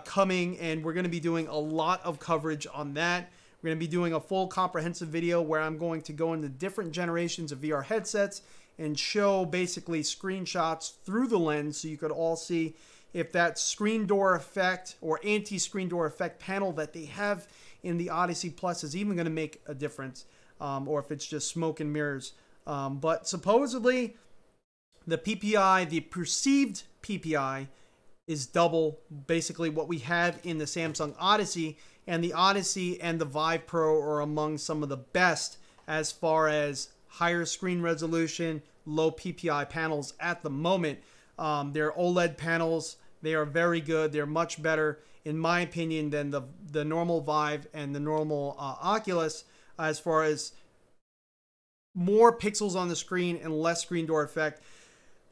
coming, and we're going to be doing a lot of coverage on that. We're going to be doing a full comprehensive video where I'm going to go into different generations of VR headsets and show basically screenshots through the lens so you could all see if that screen door effect or anti-screen door effect panel that they have in the Odyssey Plus is even going to make a difference, or if it's just smoke and mirrors. But supposedly the PPI, the perceived PPI, is double basically what we have in the Samsung Odyssey, and the Odyssey and the Vive Pro are among some of the best as far as higher screen resolution, low PPI panels at the moment. They're OLED panels. They are very good. They're much better, in my opinion, than the normal Vive and the normal Oculus, as far as more pixels on the screen and less screen door effect.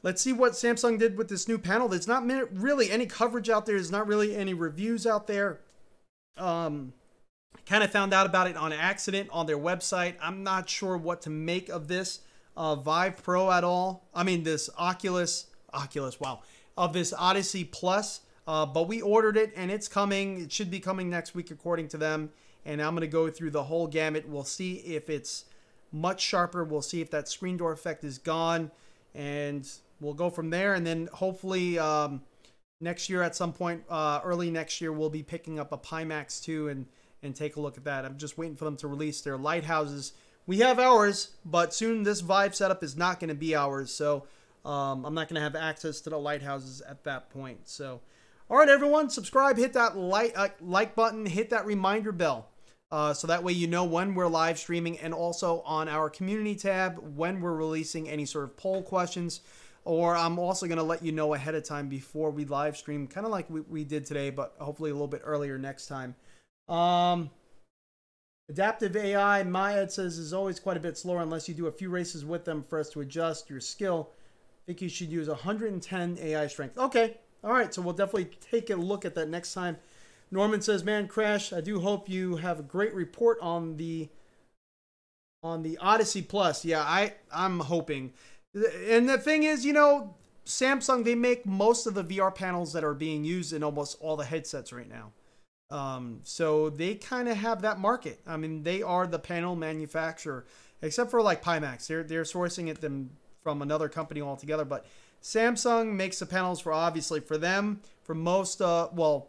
Let's see what Samsung did with this new panel. There's not really any coverage out there. There's not really any reviews out there. Kind of found out about it on accident on their website. I'm not sure what to make of this Vive Pro at all. I mean, this Oculus, wow, of this Odyssey Plus. But we ordered it, and it's coming. It should be coming next week, according to them. And I'm going to go through the whole gamut. We'll see if it's much sharper. We'll see if that screen door effect is gone. And we'll go from there. And then hopefully next year at some point, early next year, we'll be picking up a Pimax 2 and take a look at that. I'm just waiting for them to release their lighthouses. We have ours, but soon this Vive setup is not going to be ours. So I'm not going to have access to the lighthouses at that point. So, all right, everyone, subscribe, hit that like button, hit that reminder bell. So that way you know when we're live streaming, and also on our community tab when we're releasing any sort of poll questions. Or I'm also going to let you know ahead of time before we live stream, kind of like we did today, but hopefully a little bit earlier next time. Adaptive AI, Myed says, is always quite a bit slower unless you do a few races with them for us to adjust your skill. I think you should use 110 AI strength. Okay. All right. So we'll definitely take a look at that next time. Norman says, man, Crash, I do hope you have a great report on the Odyssey Plus. Yeah, I'm hoping. And the thing is, you know, Samsung, they make most of the VR panels that are being used in almost all the headsets right now. So they kind of have that market. I mean, they are the panel manufacturer, except for like Pimax. They're sourcing it from another company altogether. But Samsung makes the panels for, obviously, for them, for most, for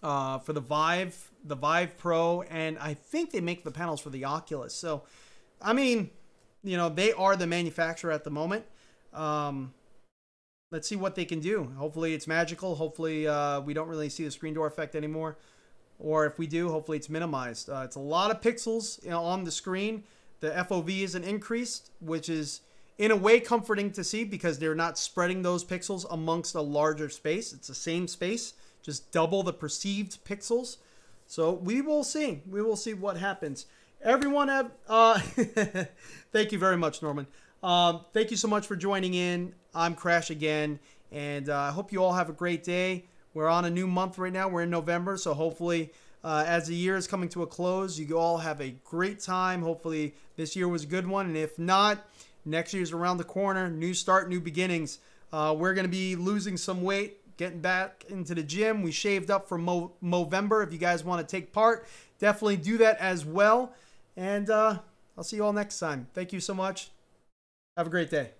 the Vive Pro, and I think they make the panels for the Oculus. So, I mean, you know, they are the manufacturer at the moment. Let's see what they can do. Hopefully it's magical. Hopefully we don't really see the screen door effect anymore. Or if we do, hopefully it's minimized. It's a lot of pixels, you know, on the screen. The FOV isn't increased, which is in a way comforting to see because they're not spreading those pixels amongst a larger space. It's the same space, just double the perceived pixels. So we will see. We will see what happens. Everyone have thank you very much, Norman. Thank you so much for joining in. I'm Crash again, and I hope you all have a great day. We're on a new month right now. We're in November, so hopefully as the year is coming to a close, you all have a great time. Hopefully this year was a good one, and if not, next year's around the corner. New start, new beginnings. We're going to be losing some weight, getting back into the gym. We shaved up for Movember. If you guys want to take part, definitely do that as well. And I'll see you all next time. Thank you so much. Have a great day.